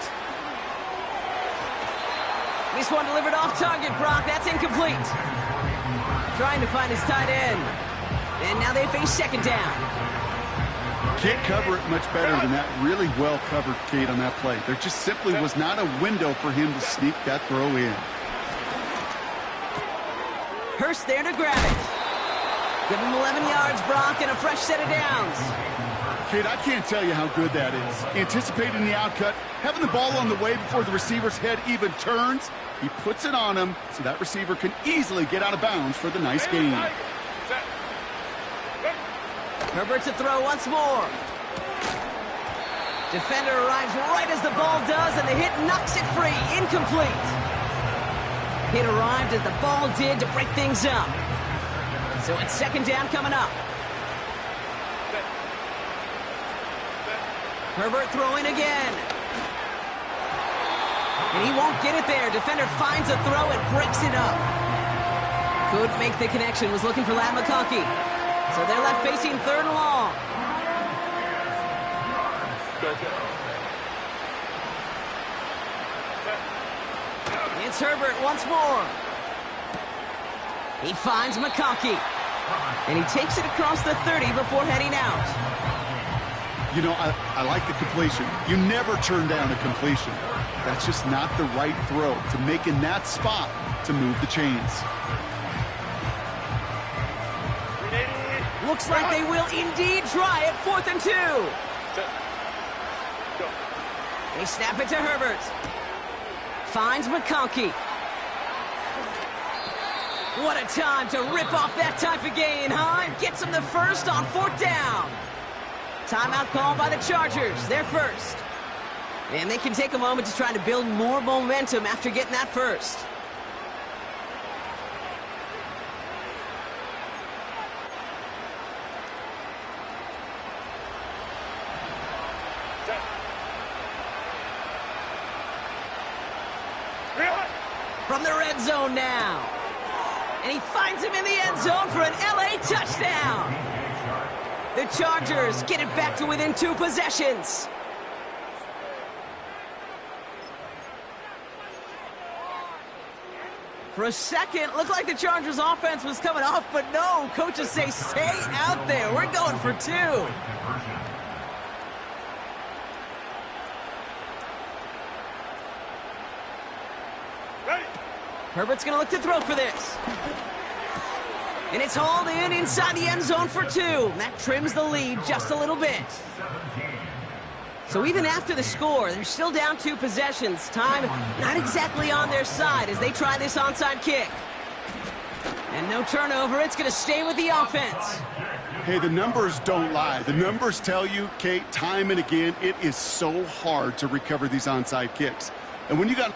This one delivered off target, Brock. That's incomplete. Trying to find his tight end. And now they face second down. Can't cover it much better than that. Really well covered, Kate, on that play. There just simply was not a window for him to sneak that throw in. Hurst there to grab it. Give him 11 yards, Brock, and a fresh set of downs. Kid, I can't tell you how good that is. Anticipating the outcut, having the ball on the way before the receiver's head even turns. He puts it on him so that receiver can easily get out of bounds for the nice gain. Herbert to throw once more. Defender arrives right as the ball does, and the hit knocks it free. Incomplete. Hit arrived as the ball did to break things up. So it's second down coming up. Herbert throwing again. And he won't get it there. Defender finds a throw and breaks it up. Couldn't make the connection. Was looking for Ladd McConkey. So they're left facing third and long. It's Herbert once more. He finds McConkey. And he takes it across the 30 before heading out. You know, I like the completion. You never turn down a completion. That's just not the right throw to make in that spot to move the chains. Looks like they will indeed try it. 4th and 2. They snap it to Herbert. Finds McConkey. What a time to rip off that type of gain, huh? Gets him the first on 4th down. Timeout called by the Chargers. They're first. And they can take a moment to try to build more momentum after getting that first. From the red zone now. And he finds him in the end zone for an LA touchdown. The Chargers get it back to within 2 possessions. For a second, looked like the Chargers offense was coming off, but no. Coaches say, stay out there. We're going for 2. Herbert's going to look to throw for this. And it's hauled in inside the end zone for 2. That trims the lead just a little bit. So even after the score, they're still down 2 possessions. Time not exactly on their side as they try this onside kick. And no turnover. It's going to stay with the offense. Hey, the numbers don't lie. The numbers tell you, Kate, time and again, it is so hard to recover these onside kicks. And when you got...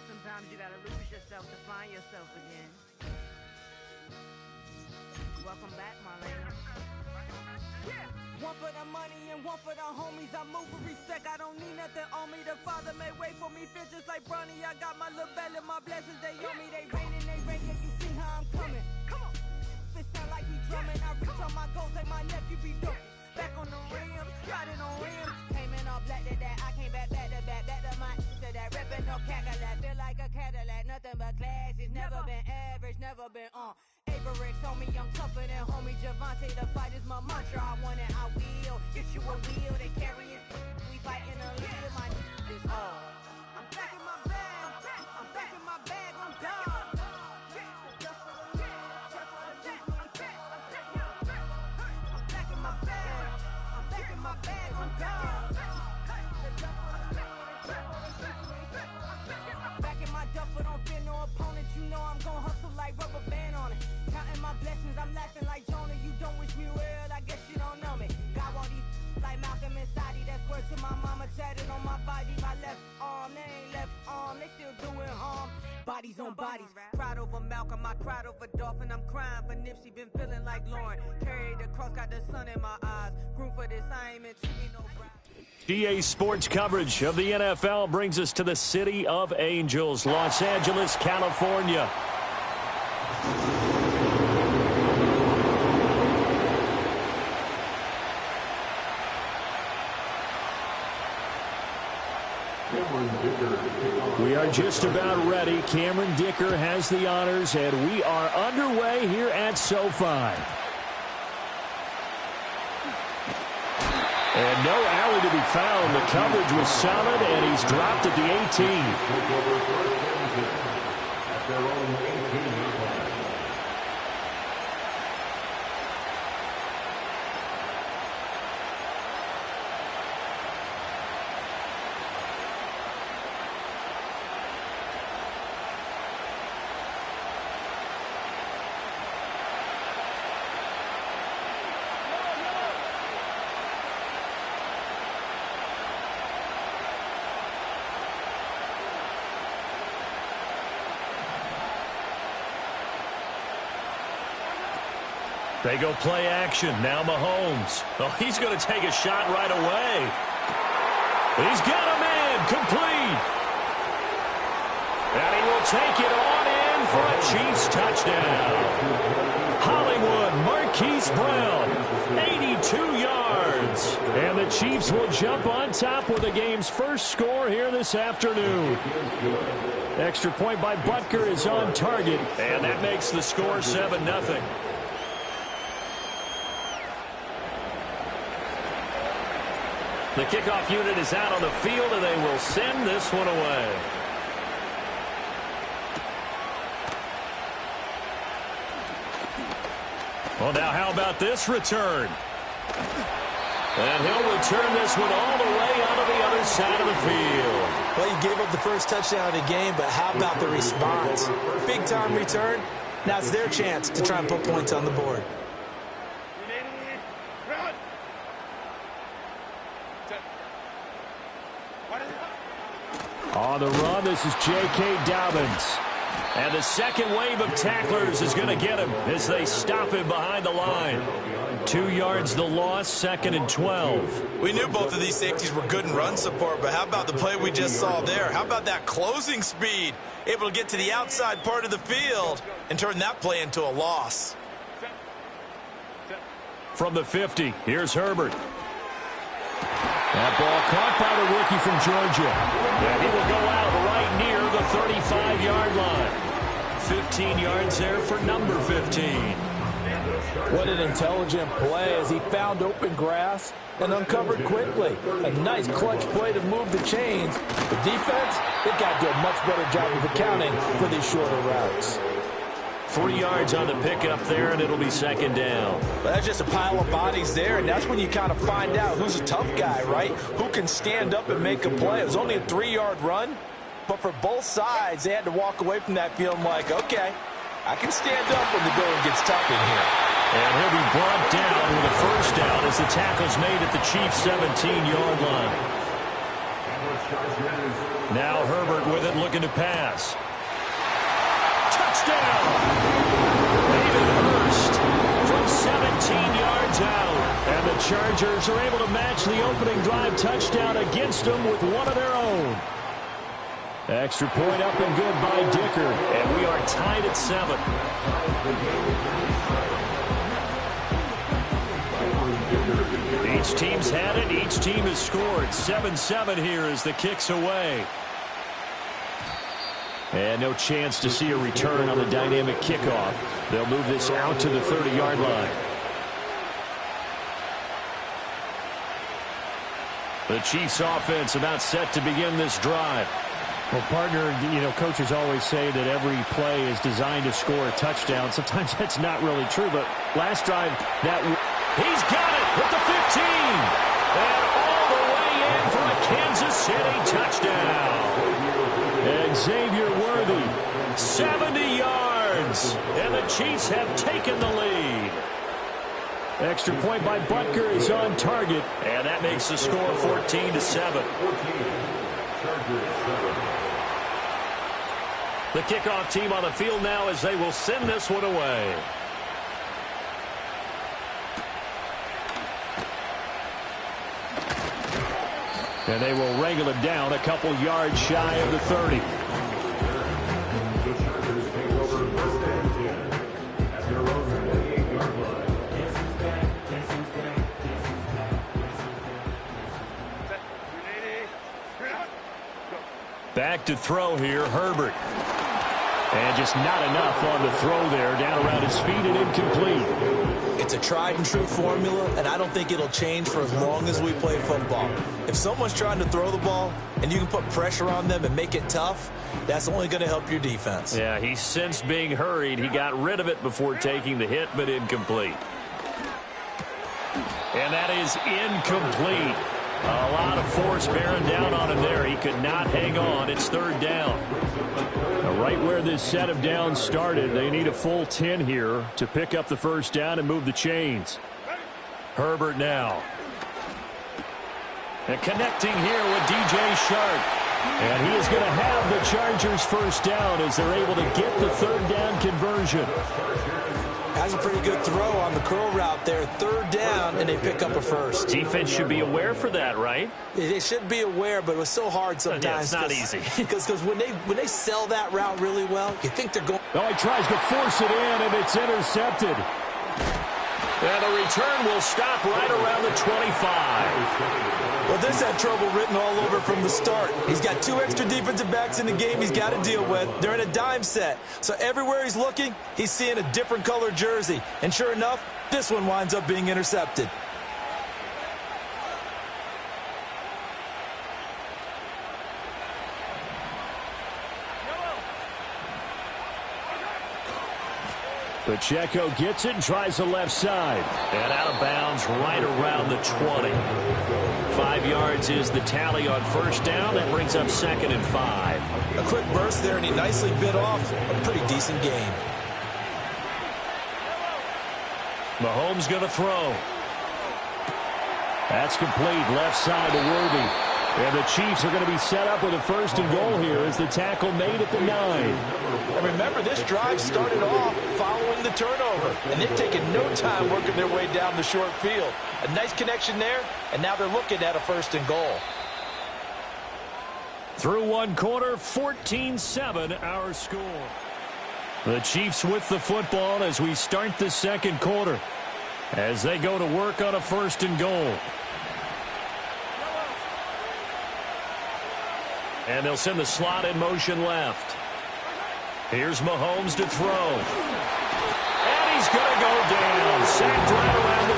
Sometimes you gotta lose yourself to find yourself again. Welcome back, Marlena. One for the money and one for the homies. I move with respect, I don't need nothing on me. The Father may wait for me, feel just like Bronny. I got my little belly, my blessings, they on me. They rain, yeah, you see how I'm coming. Come on. It sound like we drumming. I reach on my goals, like my nephew be dope. Back on the rim, riding on rim. Came in all black to that, I came back to my to that ripping no Cadillac. Feel like a Cadillac, nothing but class. It's never been average, never been on. April2 on me, I'm tougher than homie Javante. The fight is my mantra, I want it, I will. Get you a wheel, they carry it. We fighting a little, my is all. I'm back in my bag, I'm back in my bag, I'm done. Back in my duffel, don't fear no opponent. You know I'm gon' hustle like rubber band on it. Counting my blessings, I'm laughing like Jonah. You don't wish me well, I guess you don't know me. Got all these like Malcolm and Sadie. That's word to my mama, tatted on my body. My left arm, they ain't left arm, they still doing harm. Bodies on bodies, cried over Malcolm, I cried over Dolphin. I'm crying for Nipsey, been feeling like Lauren. Carried the cross, got the sun in my eyes. Grew for this, I ain't meant to be no bride. GA Sports coverage of the NFL brings us to the City of Angels, Los Angeles, California. We are just about ready. Cameron Dicker has the honors, and we are underway here at SoFi. And no alley to be found. The coverage was solid, and he's dropped at the 18. They go play action. Now Mahomes. Oh, he's going to take a shot right away. He's got a man complete. And he will take it on in for a Chiefs touchdown. Hollywood Marquise Brown, 82 yards. And the Chiefs will jump on top with the game's first score here this afternoon. Extra point by Butker is on target. And that makes the score 7-0. The kickoff unit is out on the field, and they will send this one away. Well, now how about this return? And he'll return this one all the way out of the other side of the field. Well, you gave up the first touchdown of the game, but how about the response? Big-time return. Now it's their chance to try and put points on the board. On the run, this is J.K. Dobbins. And the second wave of tacklers is going to get him as they stop him behind the line. 2 yards the loss, 2nd and 12. We knew both of these safeties were good in run support, but how about the play we just saw there? How about that closing speed? Able to get to the outside part of the field and turn that play into a loss. From the 50, here's Herbert. That ball caught by the rookie from Georgia. And he will go out right near the 35-yard line. 15 yards there for number 15. What an intelligent play as he found open grass and uncovered quickly. A nice clutch play to move the chains. The defense, they've got to do a much better job of accounting for these shorter routes. 3 yards on the pickup there, and it'll be 2nd down. Well, that's just a pile of bodies there, and that's when you kind of find out who's a tough guy, right? Who can stand up and make a play. It was only a 3-yard run, but for both sides, they had to walk away from that feeling like, okay, I can stand up when the going gets tough in here. And he'll be brought down with a first down as the tackle's made at the Chiefs' 17-yard line. Now Herbert with it, looking to pass. Touchdown! David Hurst from 17 yards out. And the Chargers are able to match the opening drive touchdown against them with one of their own. Extra point up and good by Dicker. And we are tied at 7. Each team's had it. Each team has scored. 7-7 here as the kick's away. And no chance to see a return on the dynamic kickoff. They'll move this out to the 30-yard line. The Chiefs offense about set to begin this drive. Well, partner, you know, coaches always say that every play is designed to score a touchdown. Sometimes that's not really true, but last drive, that... He's got it with the 15. And all the way in for a Kansas City touchdown. Xavier Worthy, 70 yards. And the Chiefs have taken the lead. Extra point by Butker is on target. And that makes the score 14-7. The kickoff team on the field now as they will send this one away. And they will wrangle it down a couple yards shy of the 30. Back to throw here, Herbert. And just not enough on the throw there, down around his feet and incomplete. It's a tried-and-true formula, and I don't think it'll change for as long as we play football. If someone's trying to throw the ball and you can put pressure on them and make it tough, that's only going to help your defense. Yeah, he sensed being hurried. He got rid of it before taking the hit, but incomplete. And that is incomplete. A lot of force bearing down on him there. He could not hang on. It's third down. Now, right where this set of downs started, they need a full 10 here to pick up the first down and move the chains. Herbert now. And connecting here with DJ Shark. And he is going to have the Chargers first down as they're able to get the third down conversion. Has a pretty good throw on the curl route there. Third down, and they pick up a first. Defense should be aware for that, right? They should be aware, but it was so hard sometimes. Yeah, it's not easy. Because when they sell that route really well, you think they're going. Oh, he tries to force it in, and it's intercepted. And the return will stop right around the 25. Well, this had trouble written all over from the start. He's got 2 extra defensive backs in the game he's got to deal with. They're in a dime set. So everywhere he's looking, he's seeing a different color jersey. And sure enough, this one winds up being intercepted. Pacheco gets it and tries the left side. And out of bounds right around the 20. 5 yards is the tally on first down. That brings up 2nd and 5. A quick burst there, and he nicely bit off a pretty decent gain. Mahomes going to throw. That's complete. Left side to Worthy. And the Chiefs are going to be set up with a 1st and goal here as the tackle made at the 9. And remember, this drive started off following the turnover, and they've taken no time working their way down the short field. A nice connection there, and now they're looking at a 1st and goal. Through one quarter, 14-7 our score. The Chiefs with the football as we start the second quarter, as they go to work on a 1st and goal. And they'll send the slot in motion left. Here's Mahomes to throw. And he's going to go down. Sacked right around the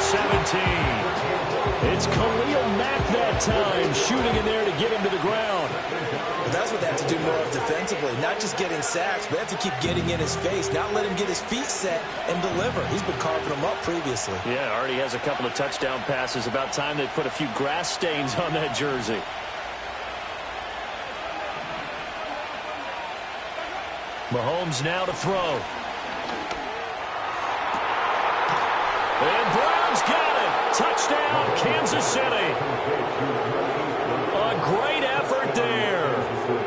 17. It's Khalil Mack that time, shooting in there to get him to the ground. Well, that's what they have to do more of defensively. Not just getting sacks, but they have to keep getting in his face. Not let him get his feet set and deliver. He's been carving them up previously. Yeah, already has a couple of touchdown passes. About time they put a few grass stains on that jersey. Mahomes now to throw. And Brown's got it. Touchdown, Kansas City. A great effort there.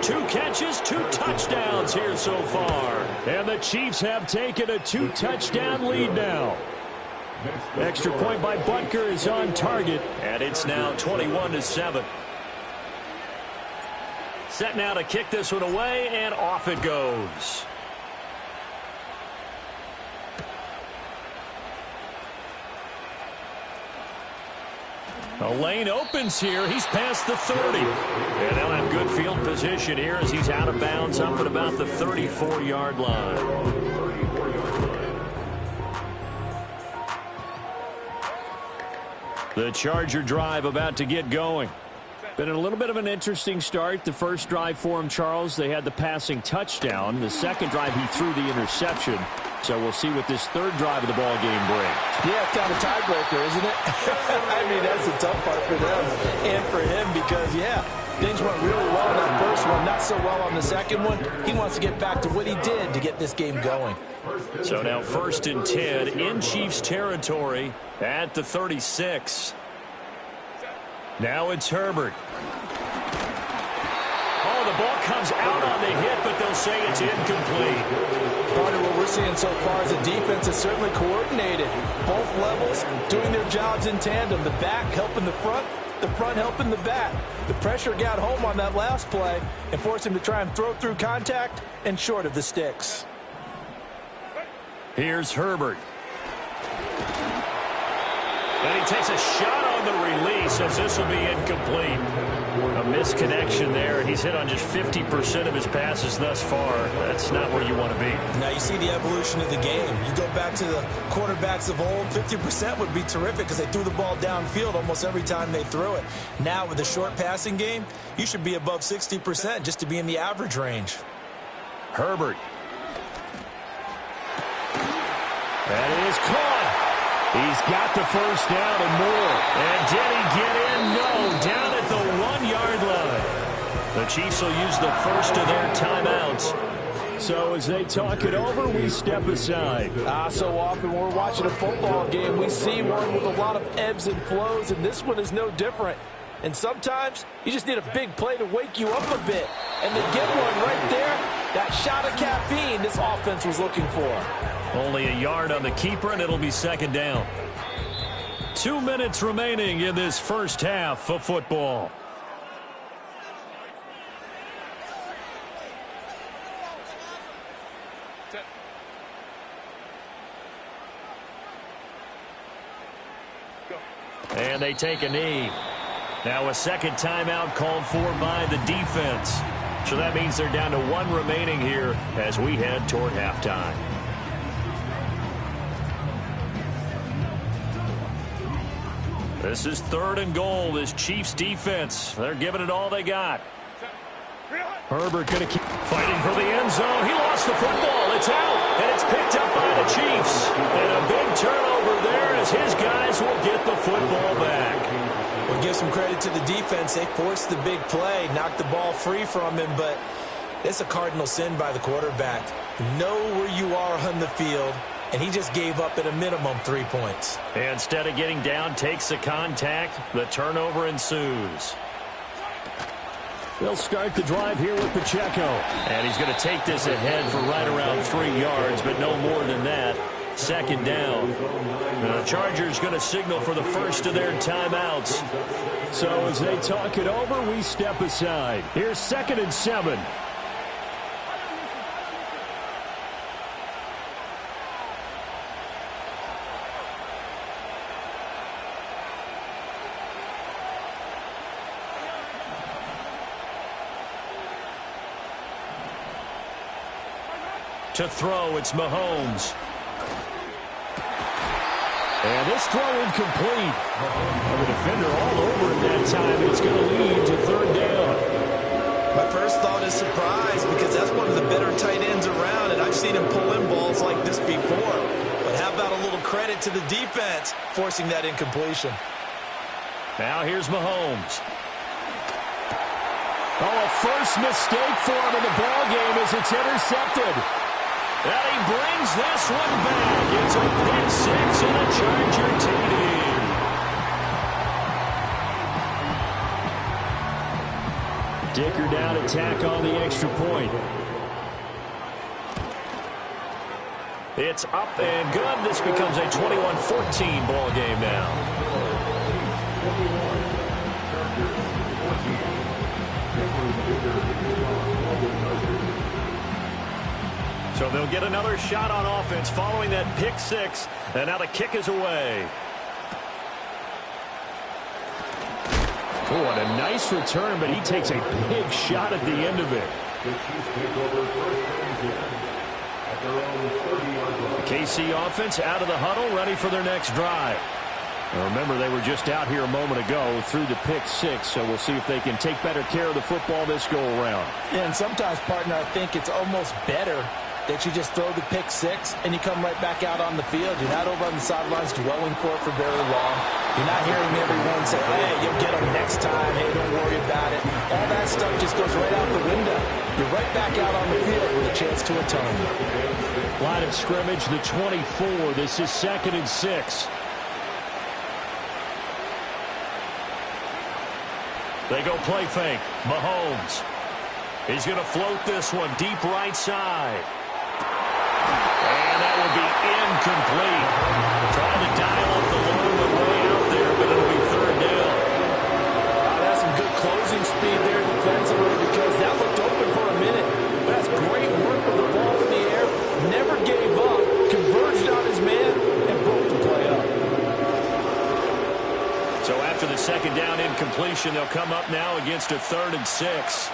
2 catches, 2 touchdowns here so far. And the Chiefs have taken a 2-touchdown lead now. Extra point by Butker is on target. And it's now 21-7. Set now to kick this one away, and off it goes. The lane opens here. He's past the 30. And they'll have good field position here as he's out of bounds up at about the 34-yard line. The Charger drive about to get going. Been a little bit of an interesting start. The first drive for him, Charles, they had the passing touchdown. The second drive, he threw the interception. So we'll see what this third drive of the ball game brings. Yeah, it's kind of a tiebreaker, isn't it? I mean, that's the tough part for them and for him because, yeah, things went really well in that first one, not so well on the second one. He wants to get back to what he did to get this game going. So now 1st and 10 in Chiefs territory at the 36. Now it's Herbert. Oh, the ball comes out on the hit, but they'll say it's incomplete. Part of what we're seeing so far is the defense is certainly coordinated. Both levels doing their jobs in tandem. The back helping the front helping the back. The pressure got home on that last play and forced him to try and throw through contact and short of the sticks. Here's Herbert. And he takes a shot on the release as this will be incomplete. A misconnection there, and he's hit on just 50% of his passes thus far. That's not where you want to be. Now you see the evolution of the game. You go back to the quarterbacks of old, 50% would be terrific because they threw the ball downfield almost every time they threw it. Now with the short passing game, you should be above 60% just to be in the average range. Herbert. That is caught. He's got the first down and more. And did he get in? No, down at the 1-yard line. The Chiefs will use the first of their timeouts. So as they talk it over, we step aside. So often we're watching a football game, we see one with a lot of ebbs and flows, and this one is no different. And sometimes you just need a big play to wake you up a bit. And they get one right there, that shot of caffeine this offense was looking for. Only a yard on the keeper, and it'll be second down. 2 minutes remaining in this first half of football. And they take a knee. Now a second timeout called for by the defense. So that means they're down to 1 remaining here as we head toward halftime. This is 3rd and goal. This Chiefs defense, they're giving it all they got. Herbert going to keep fighting for the end zone. He lost the football. It's out, and it's picked up by the Chiefs. And a big turnover there as his guys will get the football back. We'll give some credit to the defense. They forced the big play, knocked the ball free from him, but it's a cardinal sin by the quarterback. Know where you are on the field, and he just gave up at a minimum 3 points. Instead of getting down, takes the contact. The turnover ensues. They'll start the drive here with Pacheco. And he's going to take this ahead for right around 3 yards, but no more than that. Second down. The Chargers going to signal for the first of their timeouts. So as they talk it over, we step aside. Here's 2nd and 7. To throw, it's Mahomes. And this throw incomplete. The defender all over it that time. It's going to lead to 3rd down. My first thought is surprise because that's one of the better tight ends around, and I've seen him pull in balls like this before. But how about a little credit to the defense forcing that incompletion? Now here's Mahomes. Oh, a first mistake for him in the ballgame as it's intercepted. And he brings this one back. It's a pick 6 and a Charger TD. Dicker down to tack on the extra point. It's up and good. This becomes a 21-14 ball game now. So they'll get another shot on offense following that pick 6. And now the kick is away. Oh, and a nice return, but he takes a big shot at the end of it. The KC offense out of the huddle, ready for their next drive. Now remember, they were just out here a moment ago through the pick 6, so we'll see if they can take better care of the football this go-around. Yeah, and sometimes, partner, I think it's almost better that you just throw the pick 6 and you come right back out on the field. You're not over on the sidelines dwelling for it for very long. You're not hearing everyone say, hey, you'll get them next time. Hey, don't worry about it. All that stuff just goes right out the window. You're right back out on the field with a chance to atone. Line of scrimmage, the 24. This is 2nd and 6. They go play fake. Mahomes. He's going to float this one deep right side. And that will be incomplete. Trying to dial up the long way out there, but it'll be 3rd down. That's some good closing speed there defensively because that looked open for a minute. That's great work with the ball in the air. Never gave up. Converged on his man and broke the play up. So after the second down incomplete, completion. They'll come up now against a 3rd and 6.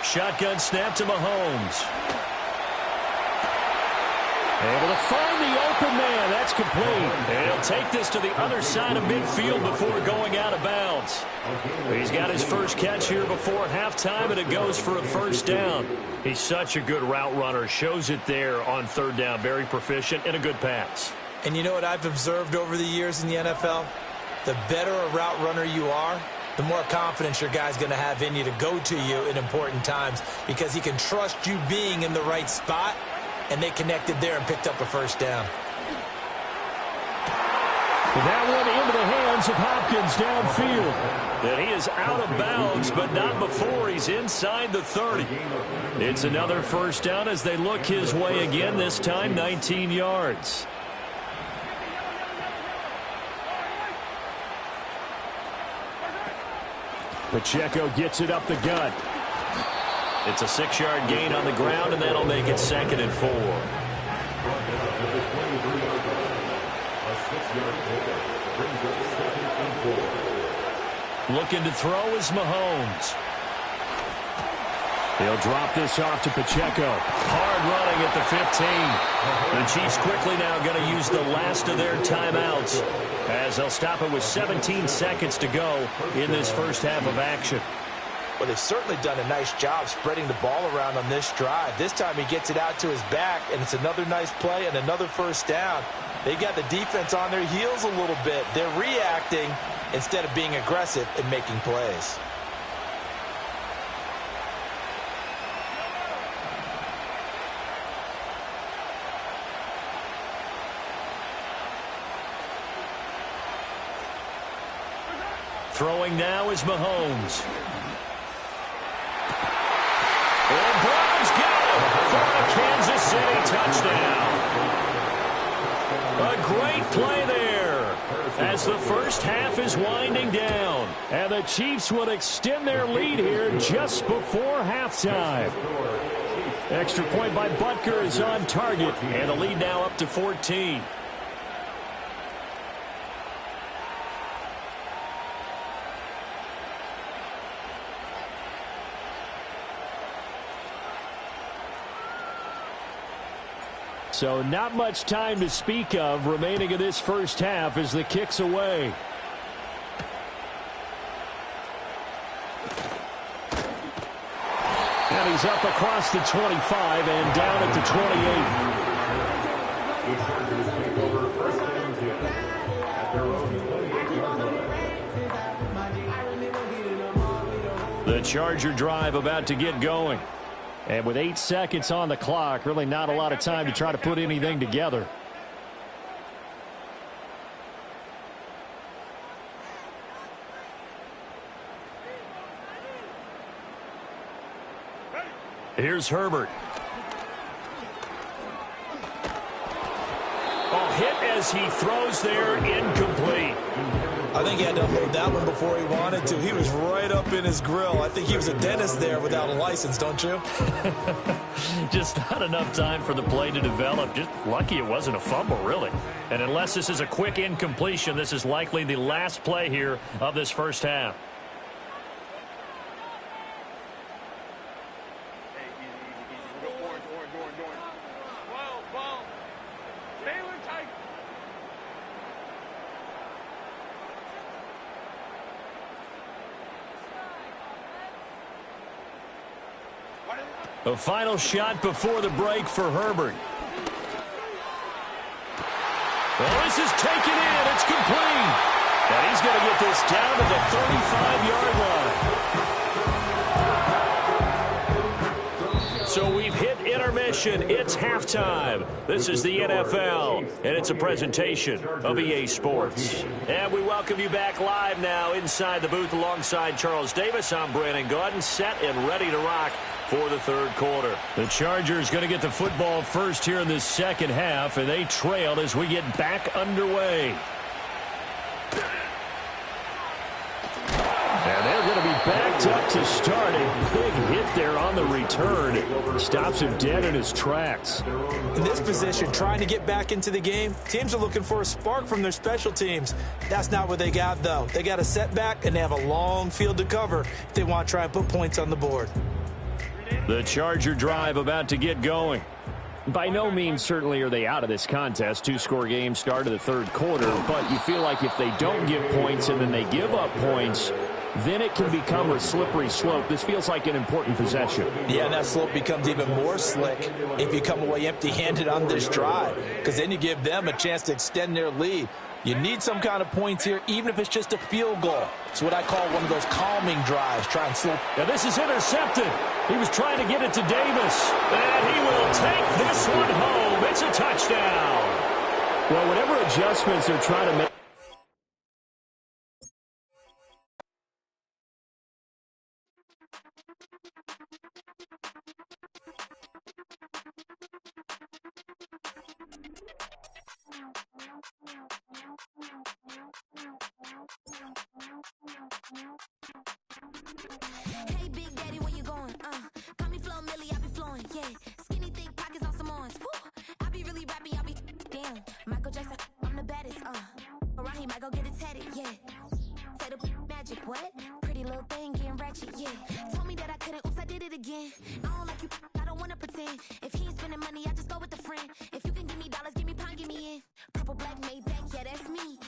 Shotgun snap to Mahomes. Able to find the open man. That's complete. And he'll take this to the other side of midfield before going out of bounds. He's got his first catch here before halftime, and it goes for a 1st down. He's such a good route runner. Shows it there on 3rd down. Very proficient and a good pass. And you know what I've observed over the years in the NFL? The better a route runner you are, the more confidence your guy's going to have in you to go to you in important times, because he can trust you being in the right spot, and they connected there and picked up a 1st down. That one into the hands of Hopkins downfield. And he is out of bounds, but not before he's inside the 30. It's another 1st down as they look his way again, this time 19 yards. Pacheco gets it up the gut. It's a 6-yard gain on the ground, and that'll make it 2nd and 4. Looking to throw is Mahomes. He'll drop this off to Pacheco. Hard running at the 15. The Chiefs quickly now going to use the last of their timeouts, as they'll stop it with 17 seconds to go in this first half of action. Well, they've certainly done a nice job spreading the ball around on this drive. This time he gets it out to his back, and it's another nice play and another 1st down. They got the defense on their heels a little bit. They're reacting instead of being aggressive and making plays. Throwing now is Mahomes. And Brown's got it for a Kansas City touchdown. A great play there as the first half is winding down. And the Chiefs would extend their lead here just before halftime. Extra point by Butker is on target, and the lead now up to 14. So not much time to speak of remaining in this first half as the kick's away. And he's up across the 25 and down at the 28. The Charger drive about to get going. And with 8 seconds on the clock, really not a lot of time to try to put anything together. Here's Herbert. Oh, hit as he throws there, incomplete. I think he had to unload that one before he wanted to. He was right up in his grill. I think he was a dentist there without a license, don't you? Just not enough time for the play to develop. Just lucky it wasn't a fumble, really. And unless this is a quick incompletion, this is likely the last play here of this first half. A final shot before the break for Herbert. Well, this is taken in. It's complete. And he's going to get this down to the 35-yard line. So we've hit intermission. It's halftime. This is the NFL, and it's a presentation of EA Sports. And we welcome you back live now inside the booth alongside Charles Davis. I'm Brandon Gaudin, set and ready to rock for the third quarter. The Chargers going to get the football first here in this second half, and they trailed as we get back underway. And they're going to be back picked up to start. A big hit there on the return. Stops him dead in his tracks. In this position, trying to get back into the game, teams are looking for a spark from their special teams. That's not what they got, though. They got a setback, and they have a long field to cover if they want to try and put points on the board. The Charger drive about to get going. By no means certainly are they out of this contest. Two-score game start of the third quarter, but you feel like if they don't get points and then they give up points, then it can become a slippery slope. This feels like an important possession. Yeah, and that slope becomes even more slick if you come away empty-handed on this drive, because then you give them a chance to extend their lead. You need some kind of points here, even if it's just a field goal. It's what I call one of those calming drives. Try and slow. Now this is intercepted. He was trying to get it to Davis. And he will take this one home. It's a touchdown. Well, whatever adjustments they're trying to make. Hey, Big Daddy, where you going? Call me Flo Millie, I be flowing, yeah. Skinny, thick pockets on some ones. I be really rapping, I be damn. Michael Jackson, I'm the baddest, Around he might go get it tatted, yeah. Say the magic, what? Pretty little thing getting ratchet, yeah. Told me that I couldn't, oops, I did it again. I don't like you, I don't wanna pretend. If he ain't spending money, I just go with a friend. If you can give me dollars, give me pound, give me in. Purple, black, Maybach, yeah, that's me.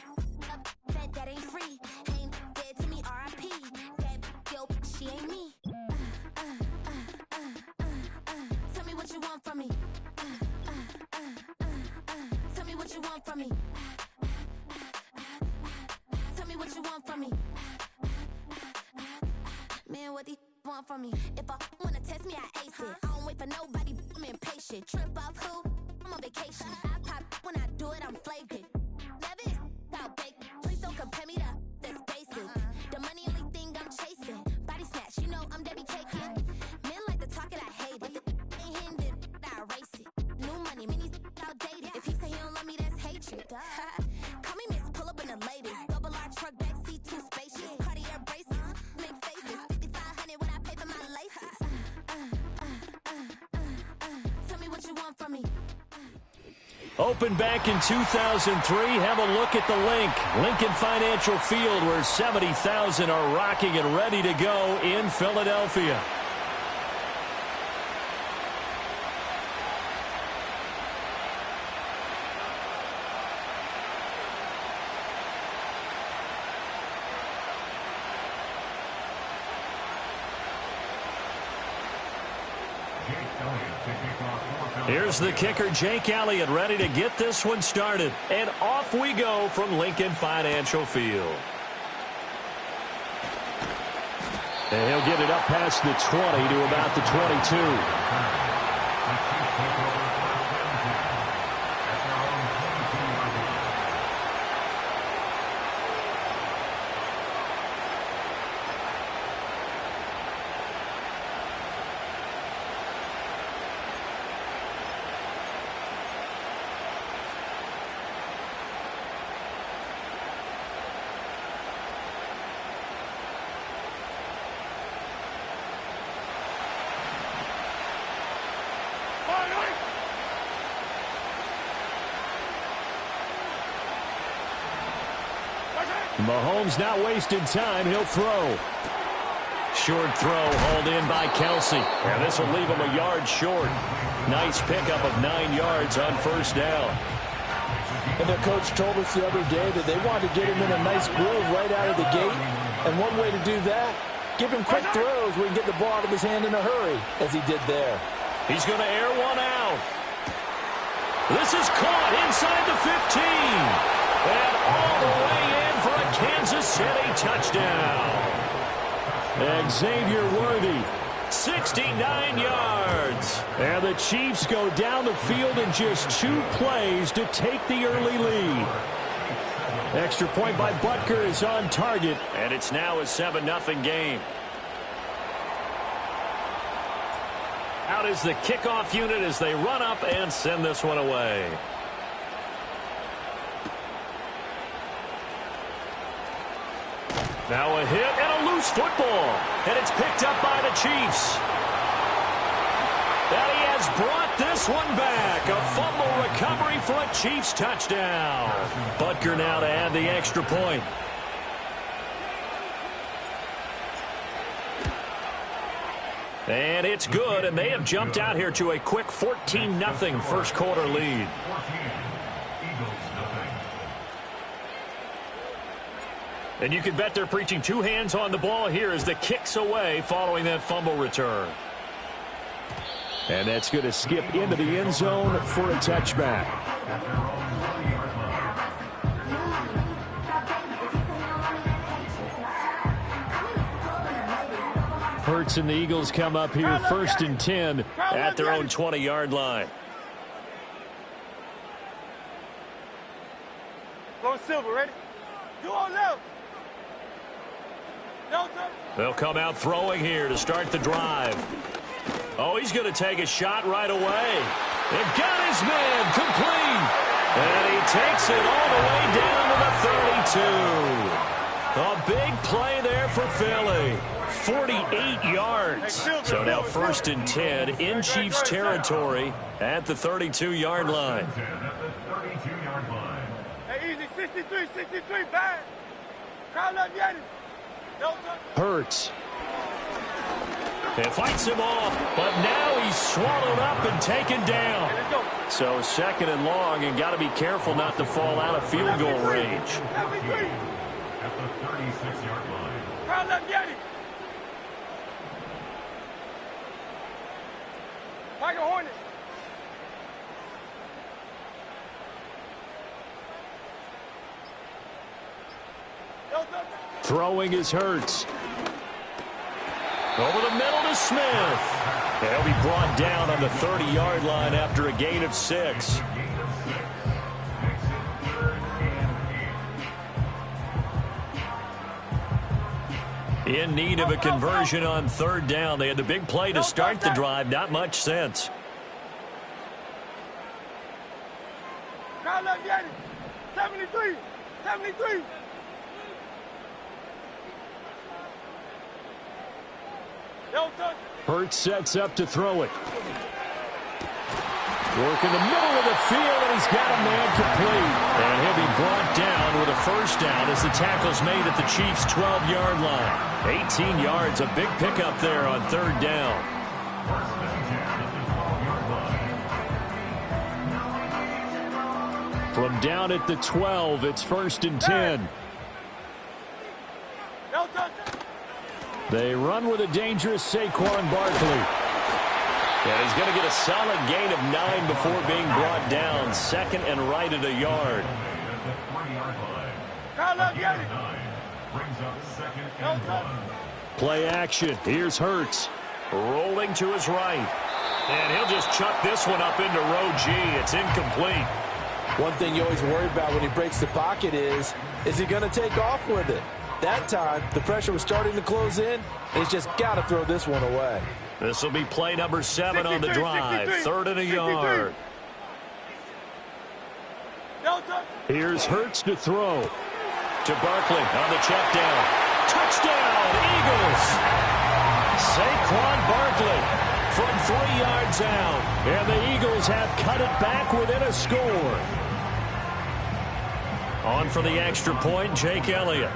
That ain't free. Ain't dead to me, R.I.P. She ain't me. Tell me what you want from me. Tell me what you want from me. Tell me what you want from me. Man, what do you want from me? If I wanna test me, I ace it. I don't wait for nobody, I'm impatient. Trip off who? I'm on vacation. I pop when I do it, I'm flagrant. Never is out bake. Please don't compare me to that's basic. The money only thing I'm chasing. Body snatch, you know I'm Debbie Caking. Men like to talk it, I hate it. Ain't hindered, I erase it. New money, minis outdated. If he say he don't love me, that's hatred. Call me Miss, pull up in the latest. Double R truck, backseat, too spacious. Cartier braces, make faces. 5,500 when I pay for my laces. Tell me what you want from me. Opened back in 2003. Have a look at the link. Lincoln Financial Field, where 70,000 are rocking and ready to go in Philadelphia. Here's the kicker, Jake Elliott, ready to get this one started. And off we go from Lincoln Financial Field. And he'll get it up past the 20 to about the 22. Mahomes not wasting time. He'll throw. Short throw hauled in by Kelsey. And this will leave him a yard short. Nice pickup of 9 yards on first down. And their coach told us the other day that they wanted to get him in a nice groove right out of the gate. And one way to do that, give him quick throws where he can get the ball out of his hand in a hurry, as he did there. He's going to air one out. This is caught inside the 15. And all the way in for a Kansas City touchdown. Xavier Worthy, 69 yards. And the Chiefs go down the field in just 2 plays to take the early lead. Extra point by Butker is on target. And it's now a 7-0 game. Out is the kickoff unit as they run up and send this one away. Now a hit and a loose football. And it's picked up by the Chiefs. And he has brought this one back. A fumble recovery for a Chiefs touchdown. Butker now to add the extra point. And it's good, and they have jumped out here to a quick 14-0 first quarter lead. And you can bet they're preaching two hands on the ball here as the kick's away following that fumble return. And that's going to skip into the end zone for a touchback. Hurts and the Eagles come up here 1st and 10 at their own 20-yard line. Go Silver, ready? You on left. They'll come out throwing here to start the drive. Oh, he's going to take a shot right away. And got his man complete. And he takes it all the way down to the 32. A big play there for Philly. 48 yards. So now 1st and 10 in Chiefs territory at the 32-yard line. Hey, easy, 63, back. Crowd up, Yanni. Hurts. And fights him off, but now he's swallowed up and taken down. So 2nd and long, and got to be careful not to fall out of field goal range. At the 36-yard line. Crowd up, Yanni. Michael Hornet. Throwing is Hurts. Over the middle to Smith. He'll be brought down on the 30-yard line after a gain of 6. In need of a conversion on 3rd down. They had the big play to start the drive. Not much sense. Crowd up, Yanni. 73. Hurts sets up to throw it. Work in the middle of the field, and he's got a man complete. And he'll be brought down with a 1st down as the tackle's made at the Chiefs' 12-yard line. 18 yards, a big pickup there on 3rd down. From down at the 12, it's 1st and 10. They run with a dangerous Saquon Barkley. And he's going to get a solid gain of 9 before being brought down. 2nd and right at a yard. Play action. Here's Hurts. Rolling to his right. And he'll just chuck this one up into row G. It's incomplete. One thing you always worry about when he breaks the pocket is he going to take off with it? That time, the pressure was starting to close in, and he's just got to throw this one away. This will be play number 7 on the drive. 3rd and a yard. Here's Hurts to throw. To Barkley on the check down. Touchdown, Eagles! Saquon Barkley from 3 yards out. And the Eagles have cut it back within a score. On for the extra point, Jake Elliott.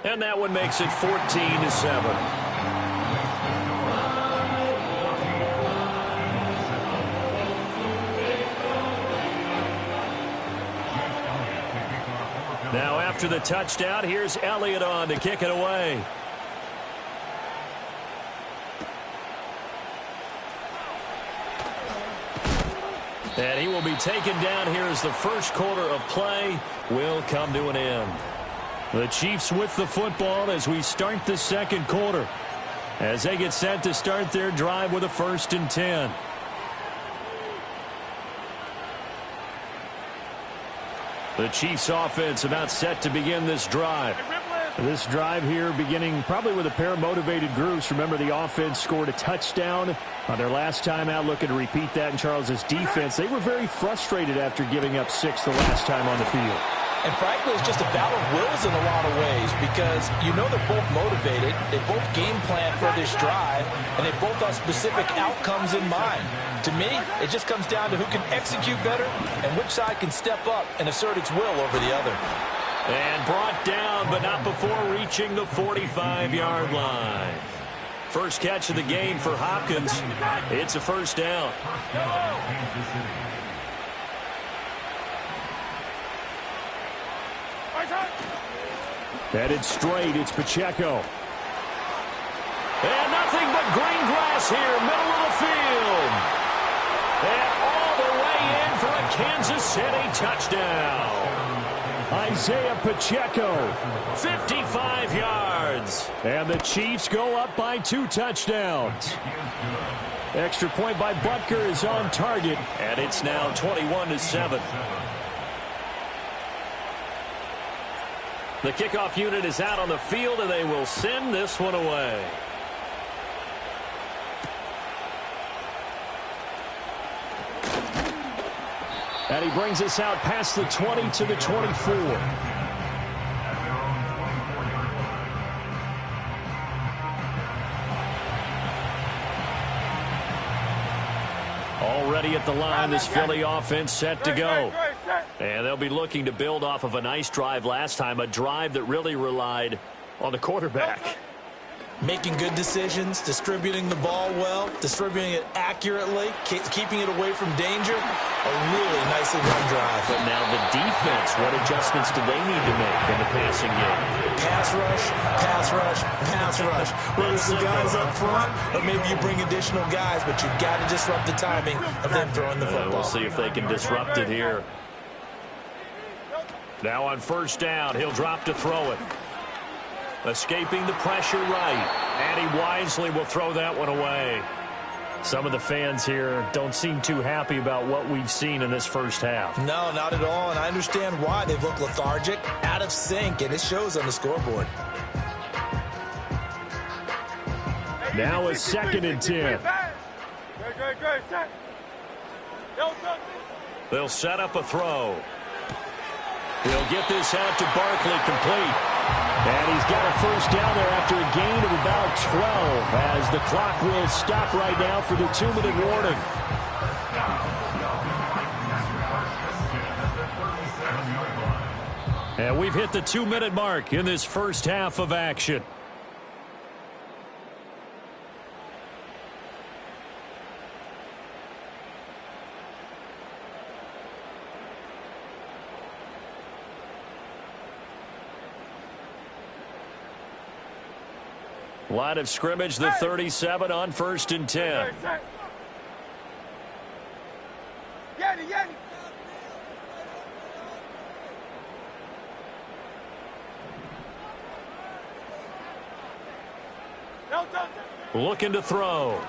And that one makes it 14-7. Now after the touchdown, here's Elliott on to kick it away. And he will be taken down here as the first quarter of play will come to an end. The Chiefs with the football as we start the 2nd quarter, as they get set to start their drive with a 1st and 10. The Chiefs offense about set to begin this drive. This drive here beginning probably with a pair of motivated groups. Remember, the offense scored a touchdown on their last time out, looking to repeat that in Charles's defense. They were very frustrated after giving up 6 the last time on the field. And frankly, it's just a battle of wills in a lot of ways because you know they're both motivated, they both game plan for this drive, and they both have specific outcomes in mind. To me, it just comes down to who can execute better and which side can step up and assert its will over the other. And brought down, but not before reaching the 45-yard line. First catch of the game for Hopkins. It's a first down. Headed straight, it's Pacheco. And nothing but green grass here, middle of the field. And all the way in for a Kansas City touchdown. Isaiah Pacheco, 55 yards. And the Chiefs go up by 2 touchdowns. Extra point by Butker is on target. And it's now 21-7. The kickoff unit is out on the field, and they will send this one away. And he brings us out past the 20 to the 24. Already at the line, this Philly offense set to go. And they'll be looking to build off of a nice drive last time, a drive that really relied on the quarterback. Making good decisions, distributing the ball well, distributing it accurately, keeping it away from danger. A really nicely run drive. But now the defense, what adjustments do they need to make in the passing game? Pass rush, pass rush, pass rush. Whether it's the guys up front or maybe you bring additional guys, but you've got to disrupt the timing of them throwing the football. We'll see if they can disrupt it here. Now on first down, he'll drop to throw it. Escaping the pressure right. And he wisely will throw that one away. Some of the fans here don't seem too happy about what we've seen in this first half. No, not at all. And I understand why. They look lethargic, out of sync, and it shows on the scoreboard. Now a 2nd and 10. They'll set up a throw. He'll get this out to Barkley complete. And he's got a first down there after a gain of about 12 as the clock will stop right now for the 2-minute warning. And we've hit the 2-minute mark in this first half of action. Line of scrimmage, the 37 on 1st and 10. Looking to throw.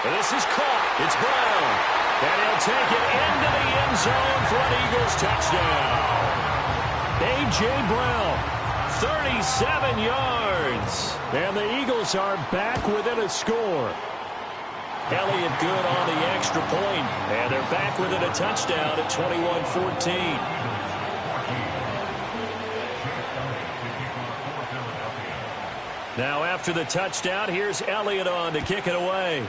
This is caught. It's Brown. And he'll take it into the end zone for an Eagles touchdown. A.J. Brown. 37 yards. And the Eagles are back within a score. Elliott good on the extra point. And they're back within a touchdown at 21-14. Now after the touchdown, here's Elliott on to kick it away.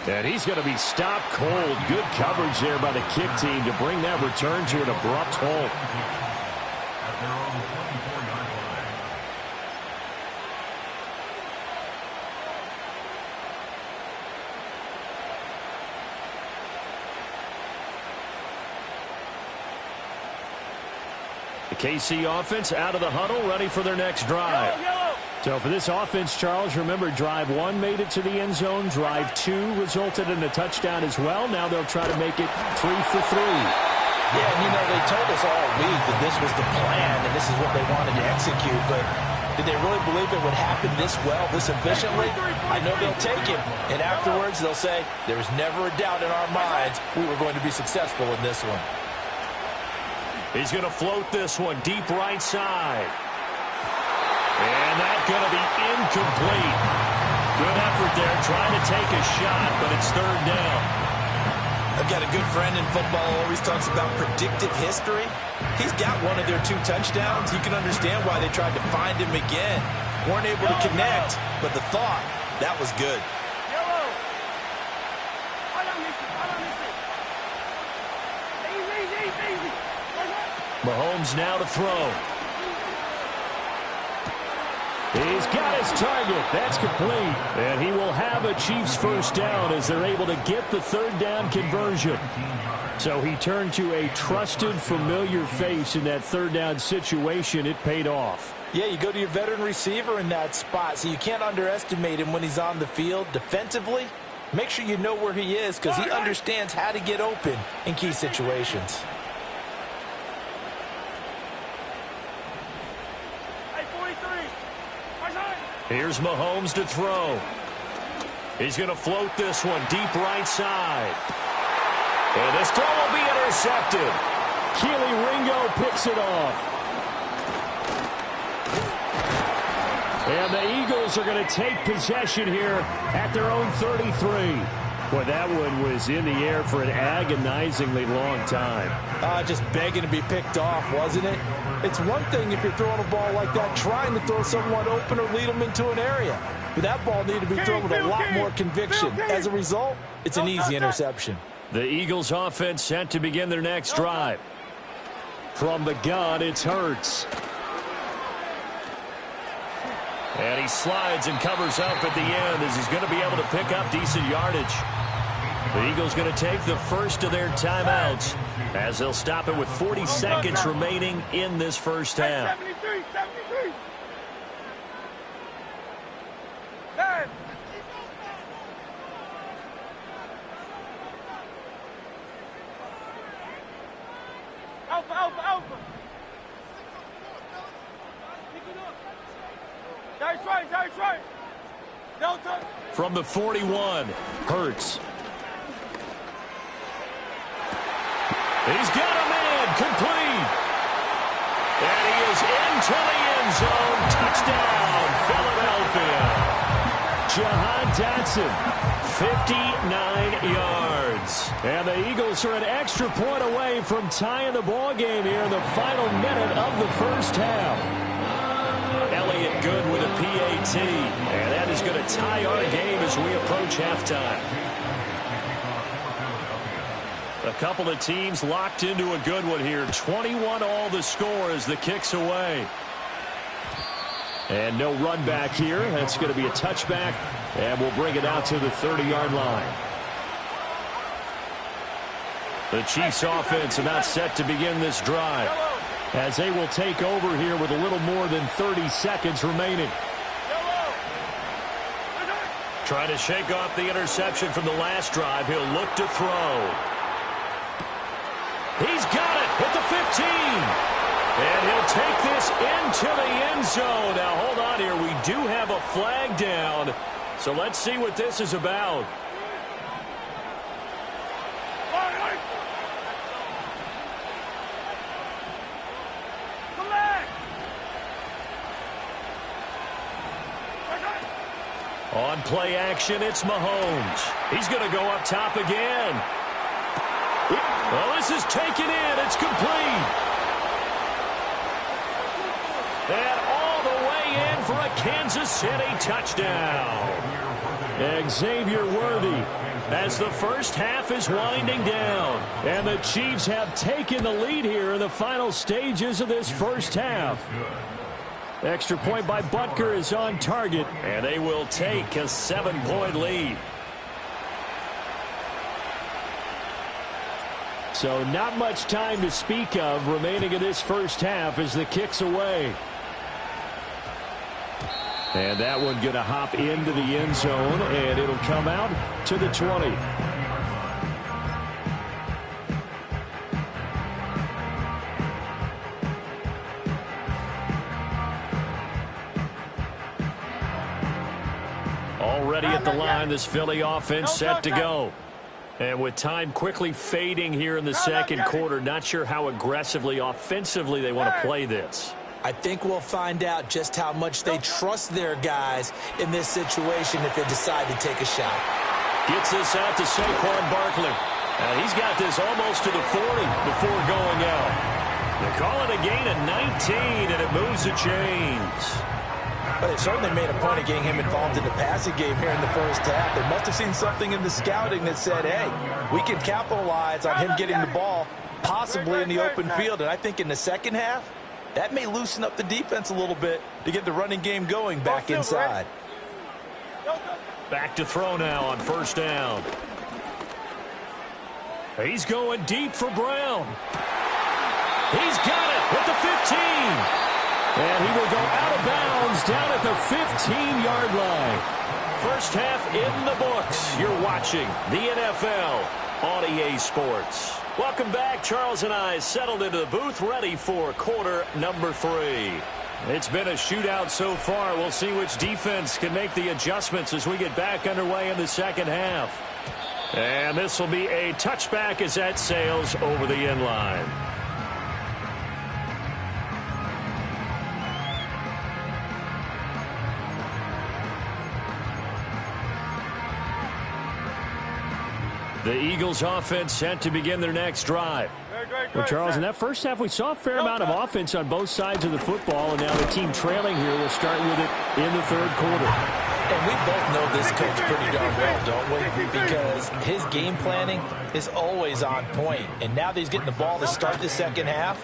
And he's going to be stopped cold. Good coverage there by the kick team to bring that return to an abrupt halt. The KC offense out of the huddle, ready for their next drive. So for this offense, Charles, remember, drive 1 made it to the end zone. Drive 2 resulted in a touchdown as well. Now they'll try to make it 3 for 3. Yeah, and you know, they told us all week that this was the plan and this is what they wanted to execute, but did they really believe it would happen this well, this efficiently? I know they'll take it, and afterwards they'll say, there was never a doubt in our minds we were going to be successful in this one. He's going to float this one deep right side. And that's going to be incomplete. Good effort there trying to take a shot, but it's third down. I've got a good friend in football who always talks about predictive history. He's got one of their 2 touchdowns. You can understand why they tried to find him again. Weren't able to connect, but the thought, that was good. Mahomes now to throw. He's got his target. That's complete. And he will have a Chiefs first down as they're able to get the third down conversion. So he turned to a trusted, familiar face in that third down situation. It paid off. Yeah, you go to your veteran receiver in that spot, so you can't underestimate him when he's on the field. Defensively, make sure you know where he is because he understands how to get open in key situations. Here's Mahomes to throw. He's going to float this one deep right side. And this throw will be intercepted. Keely Ringo picks it off. And the Eagles are going to take possession here at their own 33. Boy, that one was in the air for an agonizingly long time. Just begging to be picked off, wasn't it? It's one thing if you're throwing a ball like that, trying to throw someone open or lead them into an area. But that ball needed to be thrown with a lot more conviction. As a result, it's an easy interception. The Eagles offense set to begin their next drive. From the gun, it's Hurts. And he slides and covers up at the end as he's going to be able to pick up decent yardage. The Eagles going to take the first of their timeouts as they'll stop it with 40 seconds remaining in this first half. 73. Alpha. That's right. Delta. From the 41, Hurts. He's got a man, complete. And he is into the end zone. Touchdown, Philadelphia. Jahan Dotson, 59 yards. And the Eagles are an extra point away from tying the ball game here in the final minute of the first half. Elliott good with a PAT. And that is going to tie our game as we approach halftime. A couple of teams locked into a good one here. 21 all the score as the kick's away. And no run back here. That's going to be a touchback. And we'll bring it out to the 30-yard line. The Chiefs offense about set to begin this drive as they will take over here with a little more than 30 seconds remaining. Trying to shake off the interception from the last drive. He'll look to throw. He's got it at the 15. And he'll take this into the end zone. Now, hold on here. We do have a flag down. So let's see what this is about. On play action, it's Mahomes. He's going to go up top again. Well, this is taken in. It's complete. And all the way in for a Kansas City touchdown. Xavier Worthy as the first half is winding down. And the Chiefs have taken the lead here in the final stages of this first half. Extra point by Butker is on target. And they will take a 7-point lead. So not much time to speak of remaining in this first half as the kick's away. And that one going to hop into the end zone, and it'll come out to the 20. Already at the line, this Philly offense set to go. And with time quickly fading here in the second quarter, not sure how aggressively, offensively they want to play this. I think we'll find out just how much they trust their guys in this situation if they decide to take a shot. Gets this out to Saquon Barkley. And he's got this almost to the 40 before going out. They call it a gain of 19, and it moves the chains. But they certainly made a point of getting him involved in the passing game here in the first half. They must have seen something in the scouting that said, hey, we can capitalize on him getting the ball possibly in the open field. And I think in the second half, that may loosen up the defense a little bit to get the running game going back inside. Back to throw now on first down. He's going deep for Brown. He's got it at the 15. And he will go out of bounds down at the 15-yard line. First half in the books. You're watching the NFL on EA Sports. Welcome back. Charles and I settled into the booth, ready for quarter number 3. It's been a shootout so far. We'll see which defense can make the adjustments as we get back underway in the second half. And this will be a touchback as that sails over the end line. The Eagles offense set to begin their next drive. Well, Charles, in that first half, we saw a fair amount of offense on both sides of the football, and now the team trailing here will start with it in the third quarter. And we both know this coach pretty darn well, don't we? Because his game planning is always on point. And now that he's getting the ball to start the second half,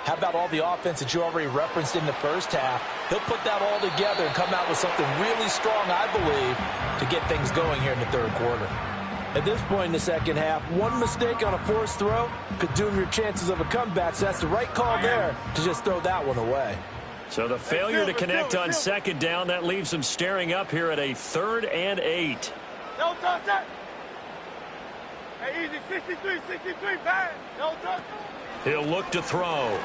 how about all the offense that you already referenced in the first half? He'll put that all together and come out with something really strong, I believe, to get things going here in the third quarter. At this point in the second half, one mistake on a forced throw could doom your chances of a comeback. So that's the right call there to just throw that one away. So the failure to connect on second down, that leaves them staring up here at a 3rd and 8. No touch that. Hey, easy, 63, bang. No touch. He'll look to throw.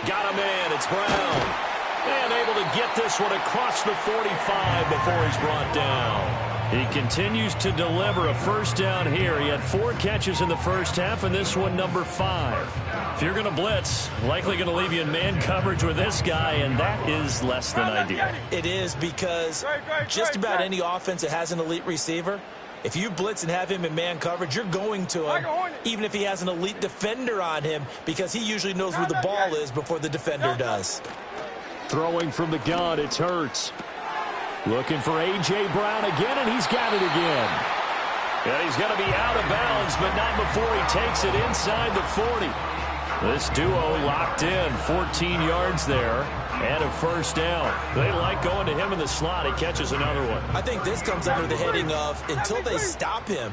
Got him in. It's Brown. And able to get this one across the 45 before he's brought down. He continues to deliver a first down here. He had 4 catches in the first half, and this one number 5. If you're going to blitz, likely going to leave you in man coverage with this guy, and that is less than ideal. It is because just about any offense that has an elite receiver, if you blitz and have him in man coverage, you're going to him, even if he has an elite defender on him, because he usually knows where the ball is before the defender does. Throwing from the gun, it's Hurts. Looking for A.J. Brown again, and he's got it again. And he's going to be out of bounds, but not before he takes it inside the 40. This duo locked in, 14 yards there, and a first down. They like going to him in the slot. He catches another one. I think this comes under the heading of, until they stop him,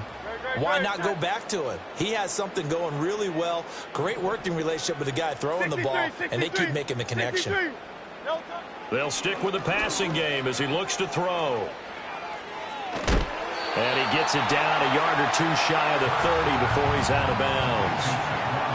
why not go back to him? He has something going really well. Great working relationship with the guy throwing the ball, and they keep making the connection. They'll stick with the passing game as he looks to throw. And he gets it down a yard or 2 shy of the 30 before he's out of bounds.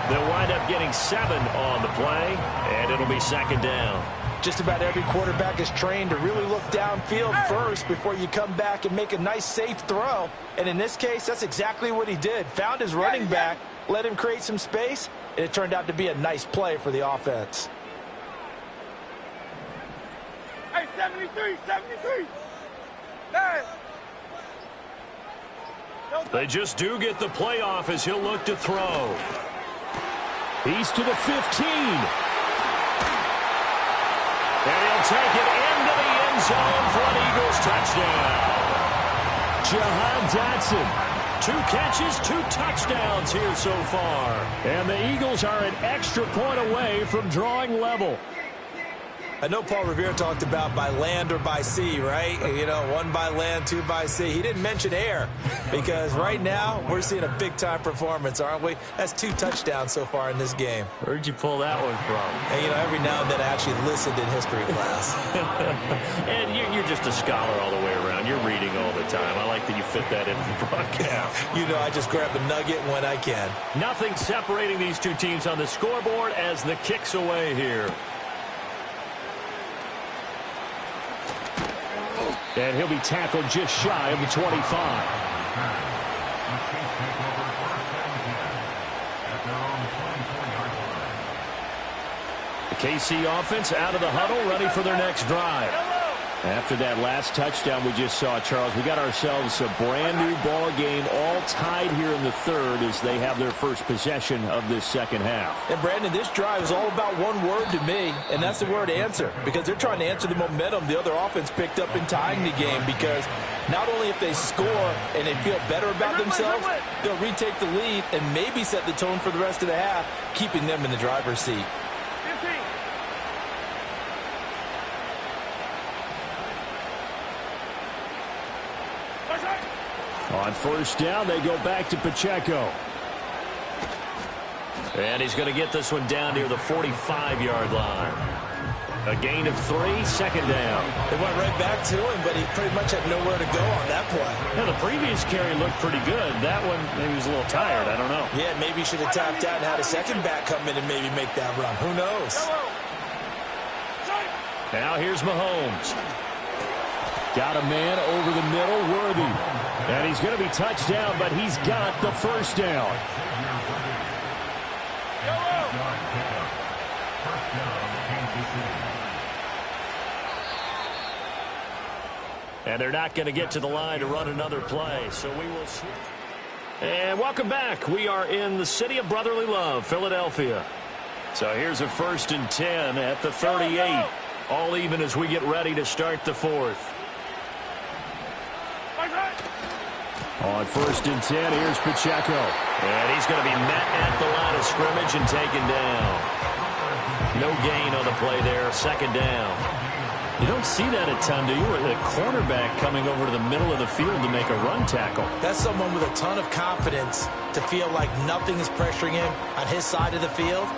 They'll wind up getting 7 on the play, and it'll be second down. Just about every quarterback is trained to really look downfield first before you come back and make a nice, safe throw. And in this case, that's exactly what he did. Found his running back, let him create some space, and it turned out to be a nice play for the offense. Hey, 73. Hey. They just do get the playoff as he'll look to throw. He's to the 15. And he'll take it into the end zone for an Eagles touchdown. Jahan Dotson. 2 catches, 2 touchdowns here so far. And the Eagles are an extra point away from drawing level. I know Paul Revere talked about by land or by sea, right? You know, 1 by land, 2 by sea. He didn't mention air because right now we're seeing a big-time performance, aren't we? That's 2 touchdowns so far in this game. Where'd you pull that one from? And, you know, every now and then I actually listened in history class. And you're just a scholar all the way around. You're reading all the time. I like that you fit that into the broadcast. You know, I just grab a nugget when I can. Nothing separating these 2 teams on the scoreboard as the kick's away here. And he'll be tackled just shy of the 25. KC offense out of the huddle, ready for their next drive. After that last touchdown we just saw, Charles, we got ourselves a brand-new ball game, all tied here in the third as they have their first possession of this second half. And, Brandon, this drive is all about one word to me, and that's the word answer, because they're trying to answer the momentum the other offense picked up in tying the game, because not only if they score and they feel better about themselves, they'll retake the lead and maybe set the tone for the rest of the half, keeping them in the driver's seat. On first down, they go back to Pacheco. And he's going to get this one down near the 45-yard line. A gain of 3, second down. They went right back to him, but he pretty much had nowhere to go on that play. Yeah, the previous carry looked pretty good. That one, maybe he was a little tired. I don't know. Yeah, maybe he should have tapped out and had a second back come in and maybe make that run. Who knows? Now here's Mahomes. Got a man over the middle, Worthy. And he's going to be touched down, but he's got the first down. And they're not going to get to the line to run another play, so we will see. And welcome back. We are in the city of brotherly love, Philadelphia. So here's a 1st and 10 at the 38. All even as we get ready to start the fourth. On 1st and 10, here's Pacheco. And he's going to be met at the line of scrimmage and taken down. No gain on the play there, second down. You don't see that a ton, do you? A cornerback coming over to the middle of the field to make a run tackle. That's someone with a ton of confidence to feel like nothing is pressuring him on his side of the field.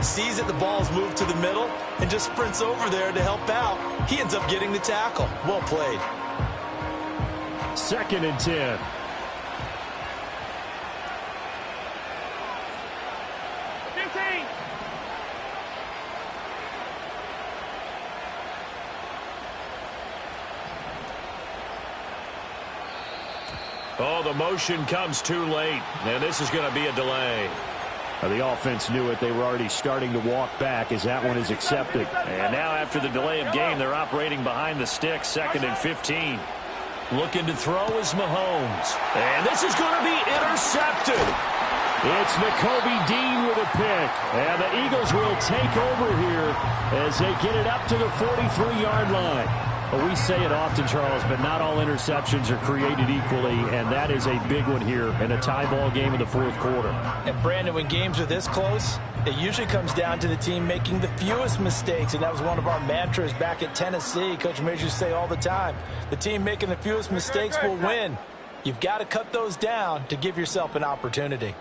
Sees that the ball's moved to the middle and just sprints over there to help out. He ends up getting the tackle. Well played. 2nd and 10. Oh, the motion comes too late, and this is going to be a delay. The offense knew it. They were already starting to walk back as that one is accepted. And now after the delay of game, they're operating behind the sticks, 2nd and 15. Looking to throw is Mahomes. And this is going to be intercepted. It's Nakobe Dean with a pick. And the Eagles will take over here as they get it up to the 43-yard line. Well, we say it often, Charles, but not all interceptions are created equally, and that is a big one here in a tie ball game in the fourth quarter. And, Brandon, when games are this close, it usually comes down to the team making the fewest mistakes, and that was one of our mantras back at Tennessee. Coach Majors used to say all the time, the team making the fewest mistakes will win. You've got to cut those down to give yourself an opportunity.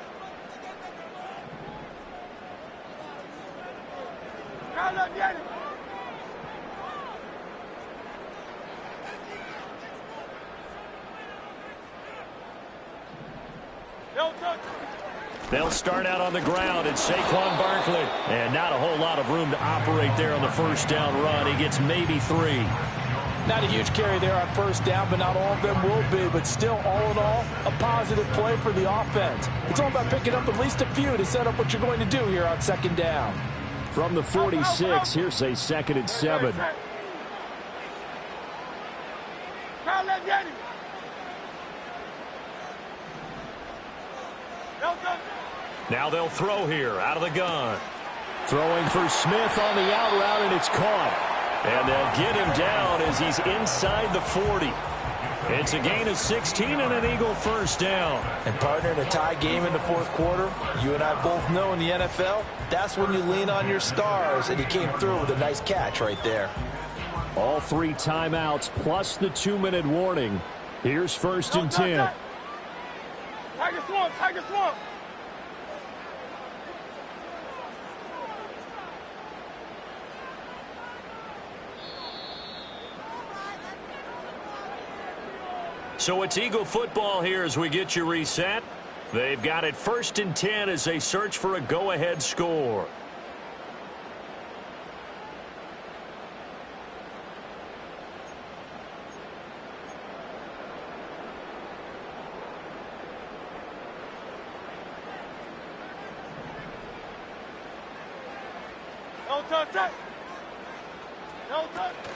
They'll start out on the ground. It's Saquon Barkley. And not a whole lot of room to operate there on the first down run. He gets maybe 3. Not a huge carry there on first down, but not all of them will be. But still, all in all, a positive play for the offense. It's all about picking up at least a few to set up what you're going to do here on second down. From the 46, here's a 2nd and 7. Now they'll throw here out of the gun. Throwing for Smith on the out route, and it's caught. And they'll get him down as he's inside the 40. It's a gain of 16 and an Eagle first down. And, partner, in a tie game in the fourth quarter, you and I both know in the NFL, that's when you lean on your stars, and he came through with a nice catch right there. All 3 timeouts plus the 2-minute warning. Here's 1st and 10. Tiger swamp, Tiger swamp. So it's Eagle football here as we get you reset. They've got it 1st and 10 as they search for a go-ahead score.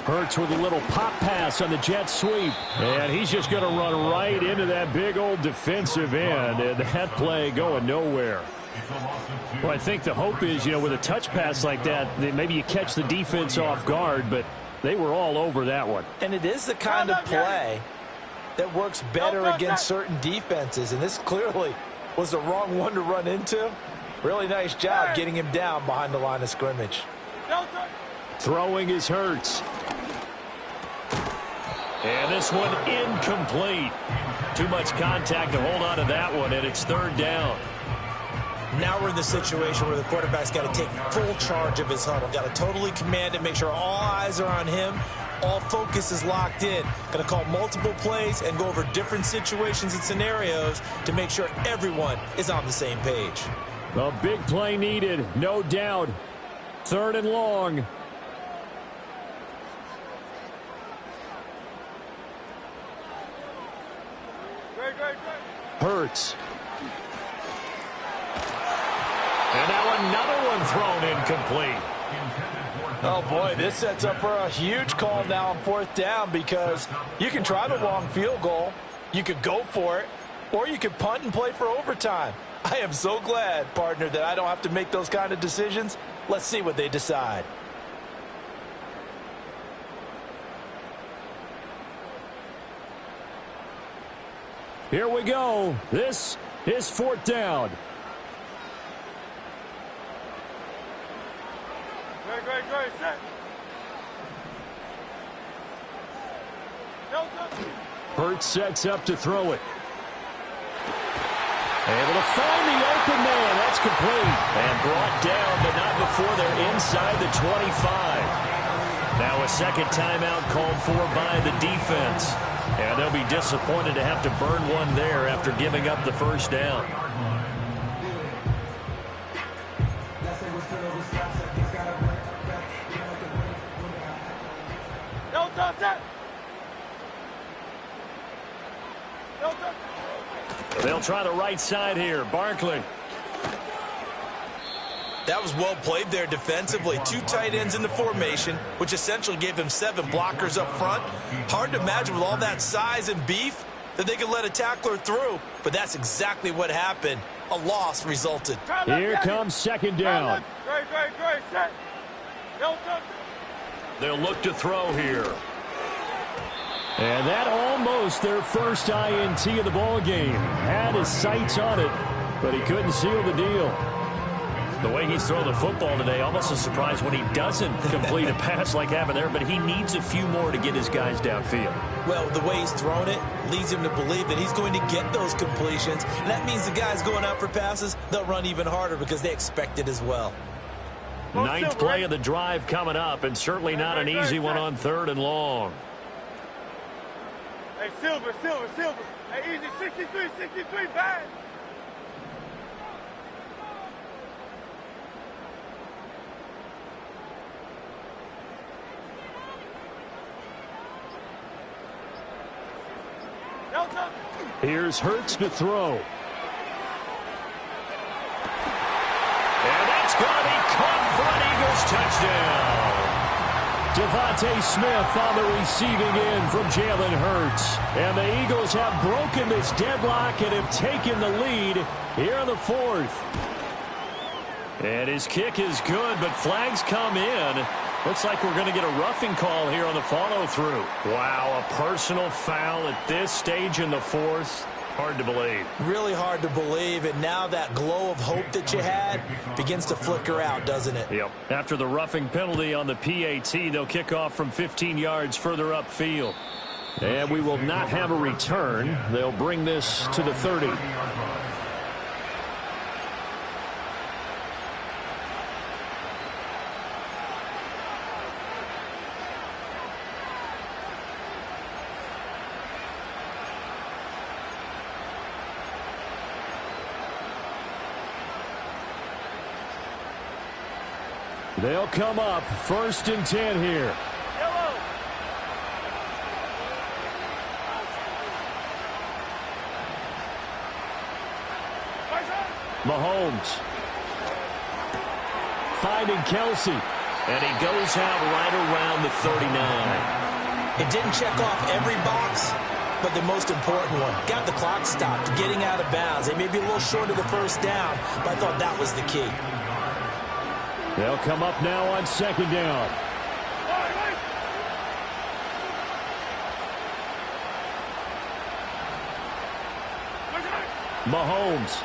Hurts with a little pop pass on the jet sweep. And he's just going to run right into that big old defensive end. And that play going nowhere. Well, I think the hope is, with a touch pass like that, maybe you catch the defense off guard, but they were all over that one. And it is the kind of play that works better against certain defenses. And this clearly was the wrong one to run into. Really nice job getting him down behind the line of scrimmage. Throwing is Hurts. And this one incomplete. Too much contact to hold on to that one, and it's third down. Now we're in the situation where the quarterback's got to take full charge of his huddle. Got to totally command it, make sure all eyes are on him. All focus is locked in. Going to call multiple plays and go over different situations and scenarios to make sure everyone is on the same page. A big play needed, no doubt. Third and long. Hurts. And now another one thrown incomplete. Oh, boy, this sets up for a huge call now on fourth down because you can try the long field goal, you could go for it, or you could punt and play for overtime. I am so glad, partner, that I don't have to make those kind of decisions. Let's see what they decide. Here we go. This is fourth down. Great, set. Hurts sets up to throw it. Able to find the open man. That's complete. And brought down, but not before they're inside the 25. Now a second timeout called for by the defense. And they'll be disappointed to have to burn one there after giving up the first down. They'll try the right side here. Barkley. That was well played there defensively. Two tight ends in the formation, which essentially gave them 7 blockers up front. Hard to imagine with all that size and beef that they could let a tackler through, but that's exactly what happened. A loss resulted. Here comes second down. Great, set. They'll look to throw here. And that almost their first INT of the ball game. Had his sights on it, but he couldn't seal the deal. The way he's thrown the football today, almost a surprise when he doesn't complete a pass like happened there, but he needs a few more to get his guys downfield. Well, the way he's thrown it leads him to believe that he's going to get those completions, and that means the guys going out for passes, they'll run even harder because they expect it as well. Ninth play of the drive coming up, and certainly not an easy one on third and long. Hey, Silver. Hey, easy, 63, bang. Here's Hurts to throw. And that's going to be caught for an Eagles touchdown. Devontae Smith on the receiving end from Jalen Hurts. And the Eagles have broken this deadlock and have taken the lead here in the fourth. And his kick is good, but flags come in. Looks like we're going to get a roughing call here on the follow-through. Wow, a personal foul at this stage in the fourth. Hard to believe. Really hard to believe, and now that glow of hope that you had begins to flicker out, doesn't it? Yep. After the roughing penalty on the PAT, they'll kick off from 15 yards further upfield. And we will not have a return. They'll bring this to the 30. They'll come up 1st and 10 here. Mahomes. Finding Kelsey. And he goes out right around the 39. It didn't check off every box, but the most important one. Got the clock stopped, getting out of bounds. They may be a little short of the first down, but I thought that was the key. They'll come up now on second down. Mahomes.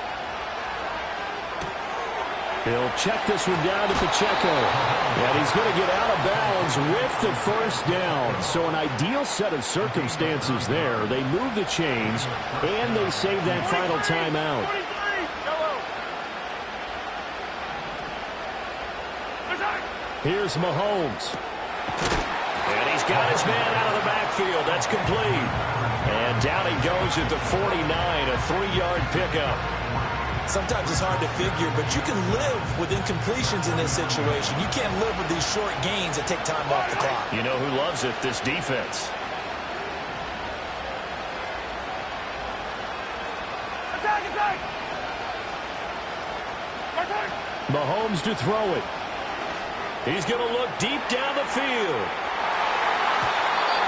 He'll check this one down to Pacheco. And he's going to get out of bounds with the first down. So an ideal set of circumstances there. They move the chains, and they save that final timeout. Here's Mahomes. And he's got his man out of the backfield. That's complete. And down he goes at the 49, a 3-yard pickup. Sometimes it's hard to figure, but you can live with incompletions in this situation. You can't live with these short gains that take time off the clock. You know who loves it? This defense. Attack! Mahomes to throw it. He's going to look deep down the field.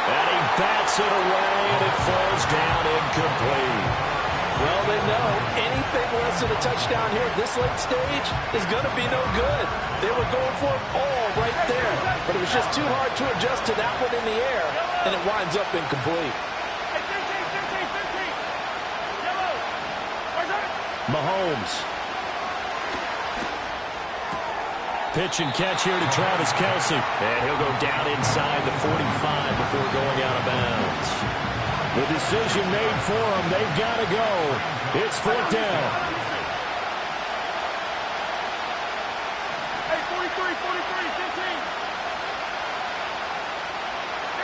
And he bats it away, and it falls down incomplete. Well, they know anything less than a touchdown here at this late stage is going to be no good. They were going for it all right there, but it was just too hard to adjust to that one in the air, and it winds up incomplete. Mahomes. Pitch and catch here to Travis Kelce. And he'll go down inside the 45 before going out of bounds. The decision made for them. They've got to go. It's fourth down. Hey, 43, 15.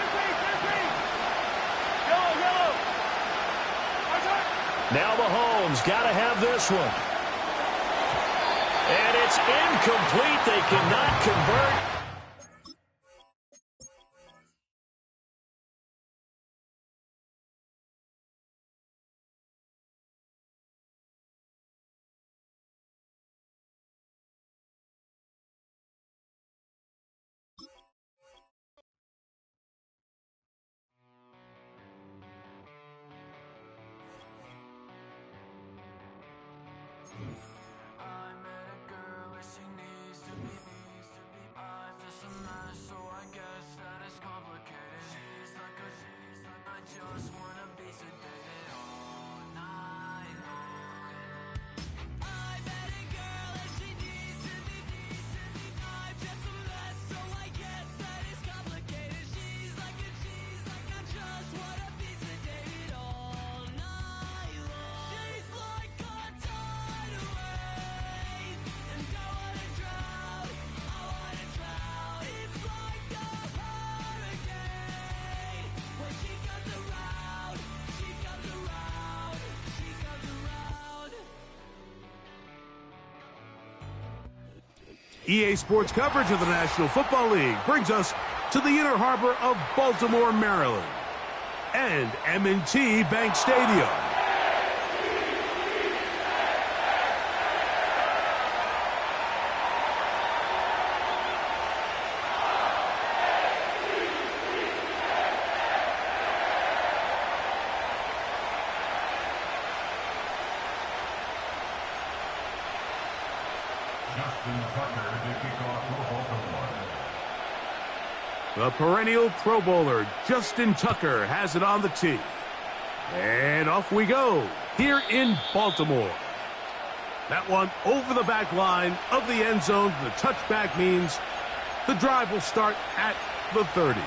15. Yellow. Now Mahomes got to have this one. And it's incomplete. They cannot convert. EA Sports coverage of the National Football League brings us to the inner harbor of Baltimore, Maryland, and M&T Bank Stadium. The perennial Pro Bowler, Justin Tucker, has it on the tee. And off we go, here in Baltimore. That one over the back line of the end zone. The touchback means the drive will start at the 30.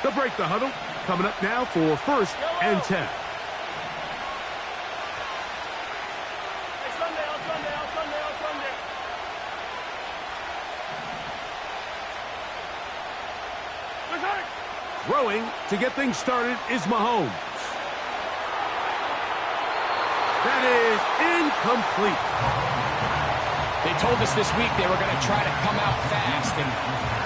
They'll break the huddle. Coming up now for 1st and 10. Throwing to get things started is Mahomes. That is incomplete. They told us this week they were going to try to come out fast, and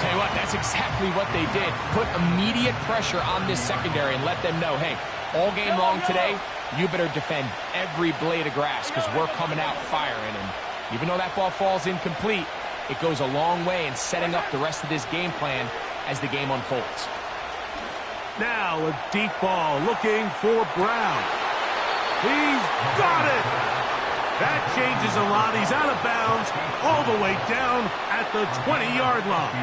tell you what, that's exactly what they did. Put immediate pressure on this secondary and let them know, hey, all game long today, you better defend every blade of grass because we're coming out firing. And even though that ball falls incomplete, it goes a long way in setting up the rest of this game plan as the game unfolds. Now a deep ball looking for Brown. He's got it! That changes a lot. He's out of bounds all the way down at the 20-yard line.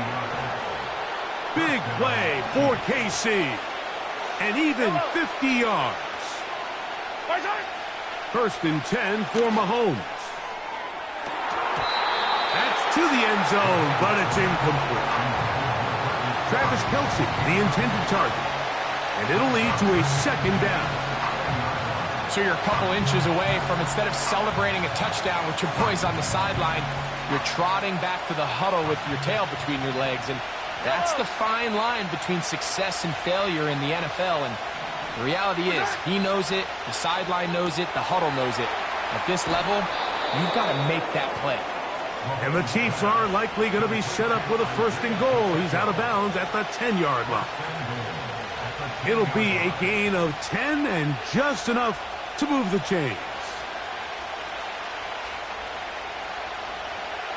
Big play for KC. And even 50 yards. First and 10 for Mahomes. That's to the end zone, but it's incomplete. Travis Kelce, the intended target. And it'll lead to a second down. So you're a couple inches away from, instead of celebrating a touchdown with your boys on the sideline, you're trotting back to the huddle with your tail between your legs. And that's the fine line between success and failure in the NFL. And the reality is, he knows it, the sideline knows it, the huddle knows it. At this level, you've got to make that play. And the Chiefs are likely going to be set up with a first and goal. He's out of bounds at the 10-yard line. It'll be a gain of 10 and just enough to move the chains.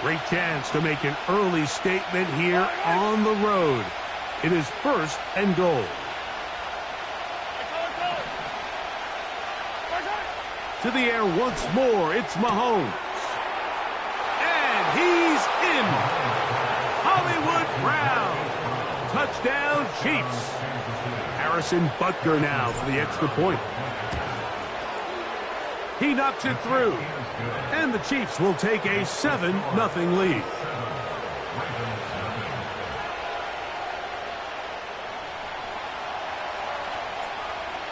Great chance to make an early statement here on the road. It is first and goal. To the air once more, it's Mahomes. And he's in. Hollywood Brown. Touchdown, Chiefs. Harrison Butker now for the extra point. He knocks it through. And the Chiefs will take a 7-0 lead.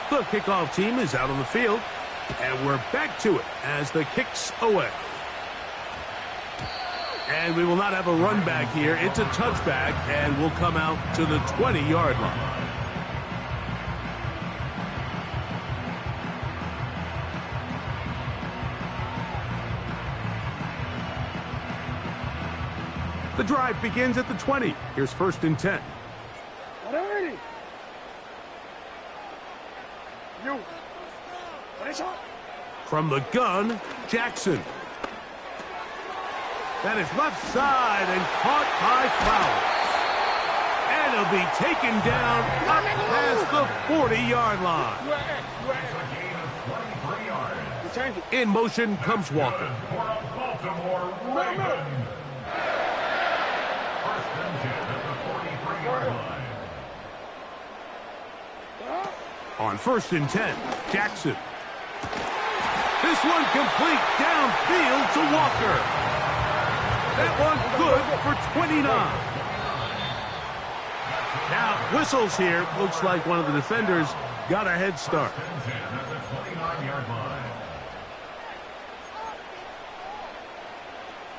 The kickoff team is out on the field. And we're back to it as the kick's away. And we will not have a run back here. It's a touchback, and we'll come out to the 20-yard line. The drive begins at the 20. Here's first and 10. From the gun, Jackson. That is left side and caught by Flowers. And he'll be taken down up past the 40-yard line. In motion comes Walker. On first and 10, Jackson. This one complete downfield to Walker. That one good for 29. Now, whistles here. Looks like one of the defenders got a head start.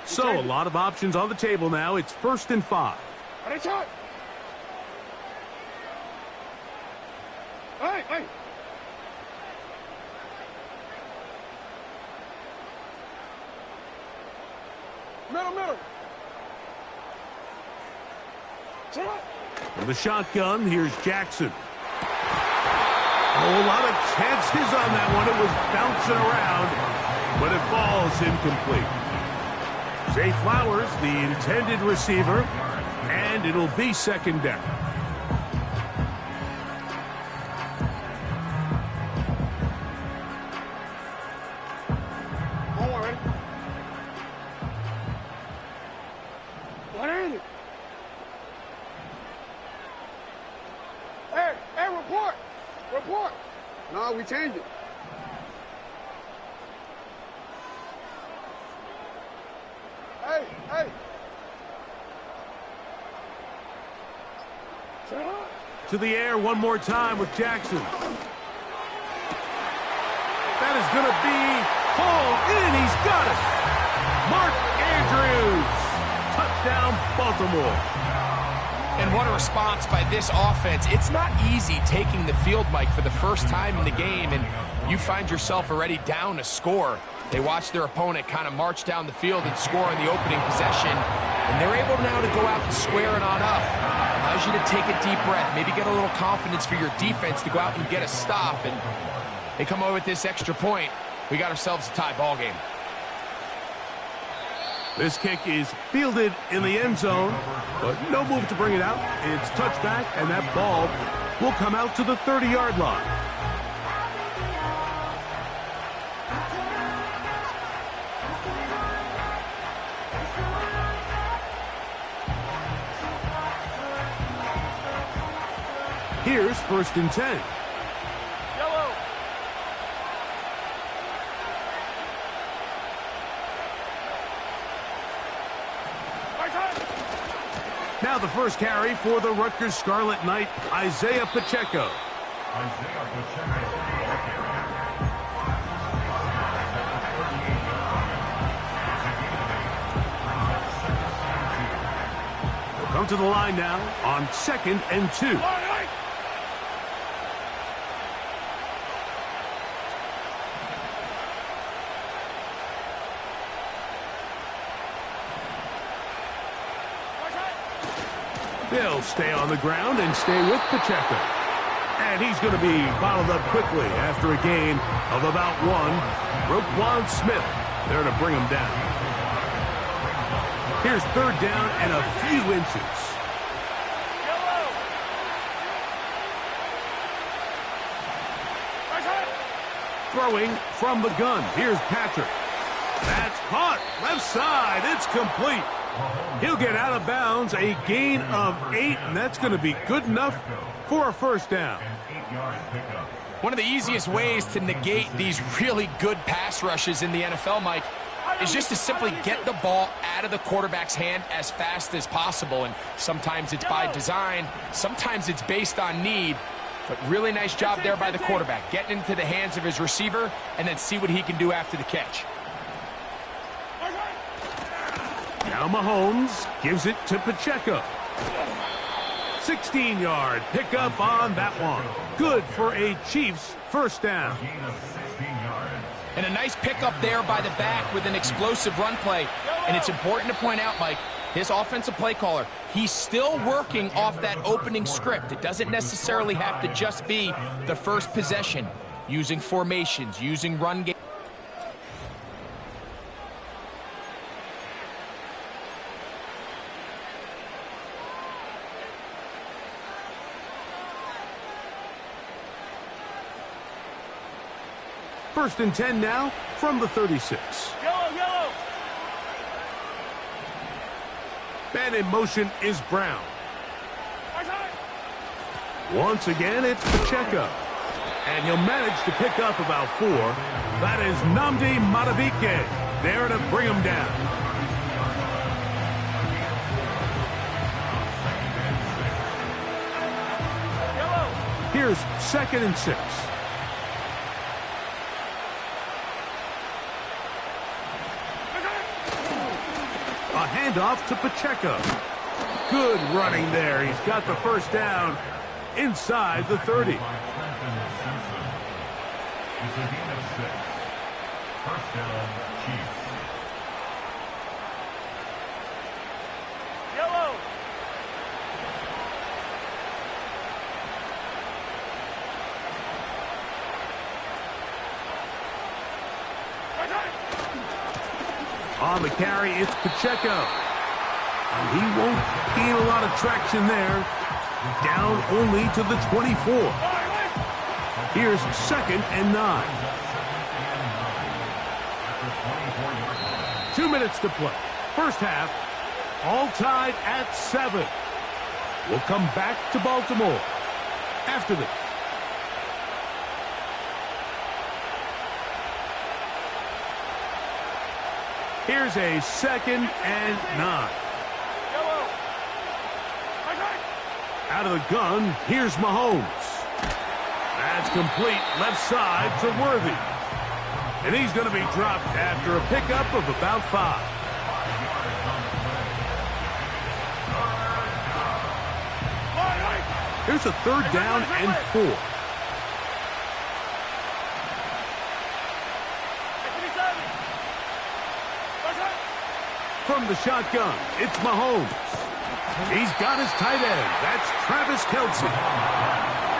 So, a lot of options on the table now. It's first and 5. Hey! Middle. With the shotgun, here's Jackson. Oh, a lot of chances on that one. It was bouncing around, but it falls incomplete. Zay Flowers, the intended receiver, and it'll be second down. Report. No, we changed it. Hey. To the air one more time with Jackson. That is going to be hauled in. He's got it. Mark Andrews. Touchdown, Baltimore. And what a response by this offense. It's not easy taking the field, Mike, for the first time in the game, and you find yourself already down a score. They watch their opponent kind of march down the field and score on the opening possession, and they're able now to go out and square it on up. Allows you to take a deep breath, maybe get a little confidence for your defense to go out and get a stop, and they come away with this extra point. We got ourselves a tie ball game. This kick is fielded in the end zone, but no move to bring it out. It's touchback, and that ball will come out to the 30-yard line. Here's 1st and 10. Yellow. Now the first carry for the Rutgers Scarlet Knight, Isaiah Pacheco. Isaiah Pacheco. They'll come to the line now on 2nd and 2. They'll stay on the ground and stay with Pacheco. And he's going to be bottled up quickly after a gain of about 1. Roquan Smith there to bring him down. Here's 3rd down and a few inches. Throwing from the gun. Here's Patrick. That's caught. Left side. It's complete. He'll get out of bounds, a gain of 8, and that's going to be good enough for a 1st down. One of the easiest ways to negate these really good pass rushes in the NFL, Mike, is just to simply get the ball out of the quarterback's hand as fast as possible. And sometimes it's by design, sometimes it's based on need. But really nice job there by the quarterback, getting into the hands of his receiver and then see what he can do after the catch. Now Mahomes gives it to Pacheco. 16-yard pickup on that one. Good for a Chiefs 1st down. And a nice pickup there by the back with an explosive run play. And it's important to point out, Mike, his offensive play caller, he's still working off that opening script. It doesn't necessarily have to just be the first possession. Using formations, using run game. First and 10 now from the 36. Yellow. Man in motion is Brown. Once again, it's Pacheco. And he'll manage to pick up about 4. That is Nnamdi Madubuike there to bring him down. Here's 2nd and 6. A handoff to Pacheco. Good running there. He's got the 1st down inside the 30. It's a gain of 6. 1st down, Chiefs. Yellow. On the carry, it's Pacheco. And he won't gain a lot of traction there. Down only to the 24. Here's 2nd and 9. 2 minutes to play. 1st half, all tied at 7. We'll come back to Baltimore after this. Here's a 2nd and 9. Out of the gun, here's Mahomes. That's complete left side to Worthy. And he's going to be dropped after a pickup of about 5. Here's a 3rd down and 4. From the shotgun, it's Mahomes. He's got his tight end. That's Travis Kelce.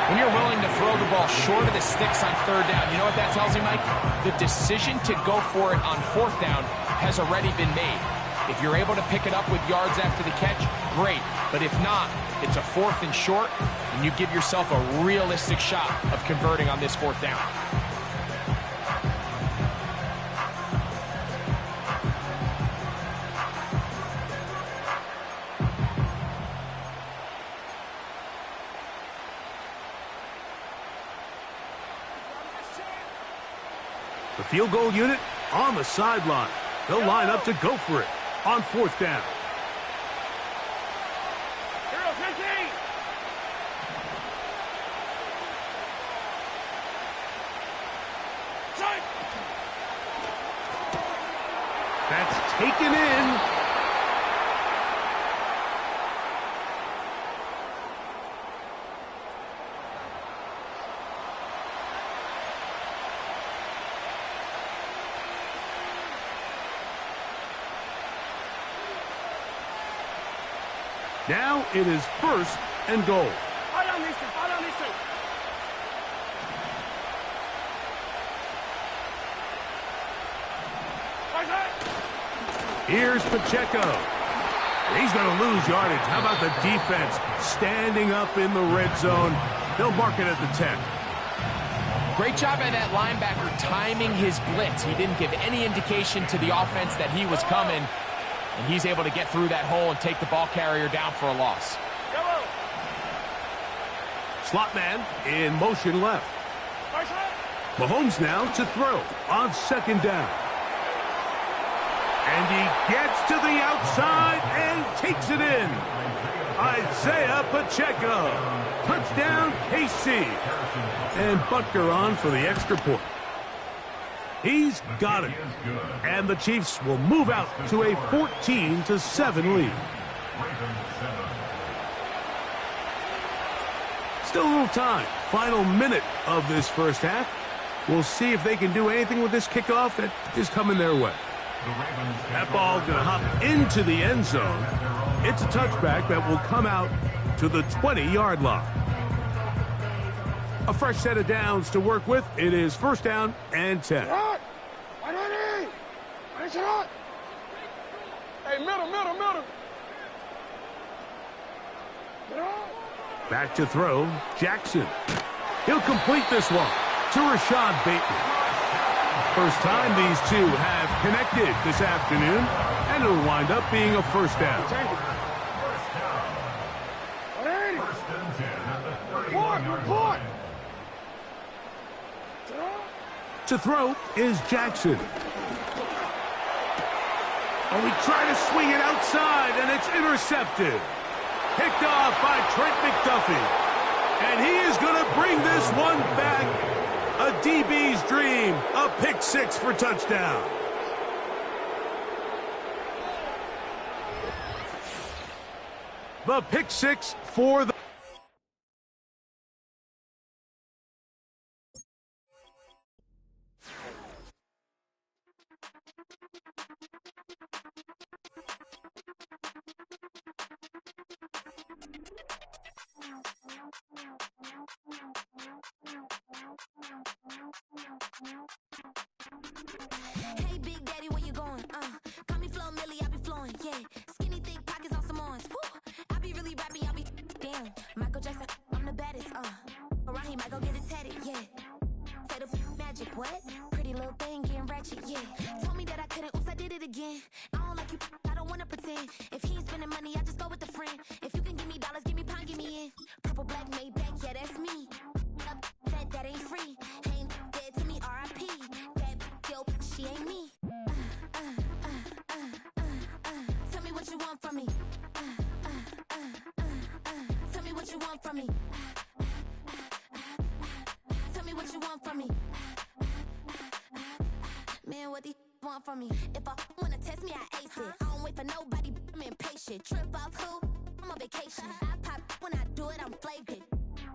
When you're willing to throw the ball short of the sticks on third down, you know what that tells me, Mike? The decision to go for it on fourth down has already been made. If you're able to pick it up with yards after the catch, great. But if not, it's a fourth and short, and you give yourself a realistic shot of converting on this fourth down. The field goal unit on the sideline. They'll line up to go for it on fourth down. That's taken in. Now it is first and goal. Here's Pacheco. He's going to lose yardage. How about the defense standing up in the red zone? They'll mark it at the 10. Great job by that linebacker timing his blitz. He didn't give any indication to the offense that he was coming, and he's able to get through that hole and take the ball carrier down for a loss. Slot man in motion left. Mahomes now to throw on second down. And he gets to the outside and takes it in. Isaiah Pacheco. Touchdown, KC. And Butker on for the extra point. He's got it. And the Chiefs will move out to a 14-7 lead. Still a little time. Final minute of this first half. We'll see if they can do anything with this kickoff that is coming their way. That ball going to hop into the end zone. It's a touchback that will come out to the 20-yard line. A fresh set of downs to work with. It is first down and 10. Hey, middle. Back to throw, Jackson. He'll complete this one to Rashad Bateman. First time these two have connected this afternoon, and it'll wind up being a first down. To throw is Jackson. Oh, he tried to swing it outside, and it's intercepted. Picked off by Trent McDuffie. And he is going to bring this one back. A DB's dream. A pick six for touchdown. The pick six for the... Hey, Big Daddy, where you going? Call me Flo Millie, I be flowing, yeah. Skinny, thick pockets on some ones. I be really rapping, I be damn. Michael Jackson, I'm the baddest, Around here, might go get it tatted, yeah. Say the magic, what? Pretty little thing, getting ratchet, yeah. Told me that I couldn't, oops, I did it again. I don't like you, I don't wanna pretend. If he ain't spending money, I just go with a friend. If you can give me dollars, give me pound, give me in. Purple, black, made back, yeah, that's me. That ain't free. Ain't dead to me, R.I.P. That yo, she ain't me. Tell me what you want from me. Tell me what you want from me. Tell me what you want from me. Man, what these want from me? If I wanna test me, I ace it. I don't wait for nobody, I'm impatient. Trip off who? I'm on vacation. I pop when I do it, I'm flagrant.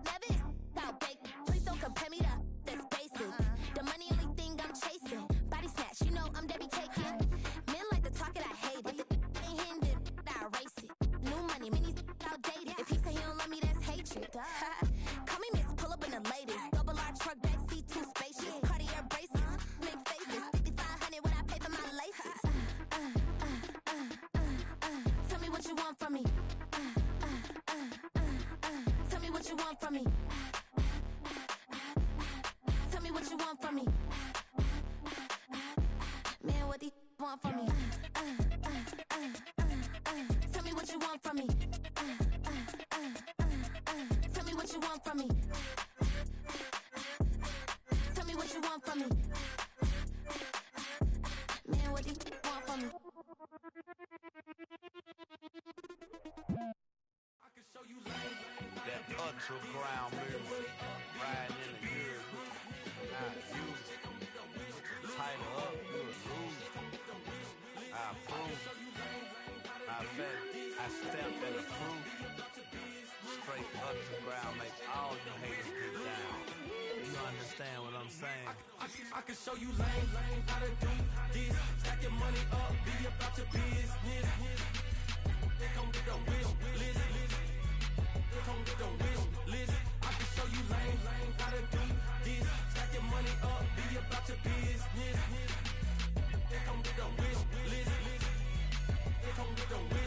Never is out bake. Please don't compare me to that's basic. The money only thing I'm chasing. Body snatch, you know I'm Debbie Cakin. Men like to talk it, I hate it. want from me? Tell me what you want from me. Man, what these want from me? Tell me what you want from me. Tell me what you want from me. Tell me what you want from me. Man, what these want from me? That ultra ground music, riding in the years, I use it. Tighten up, you a loser. I approve. I bet I stamped and approved. Straight ultra ground, make all you haters get down. You understand what I'm saying? I can show you lame how to do this. Stack your money up, be about your business.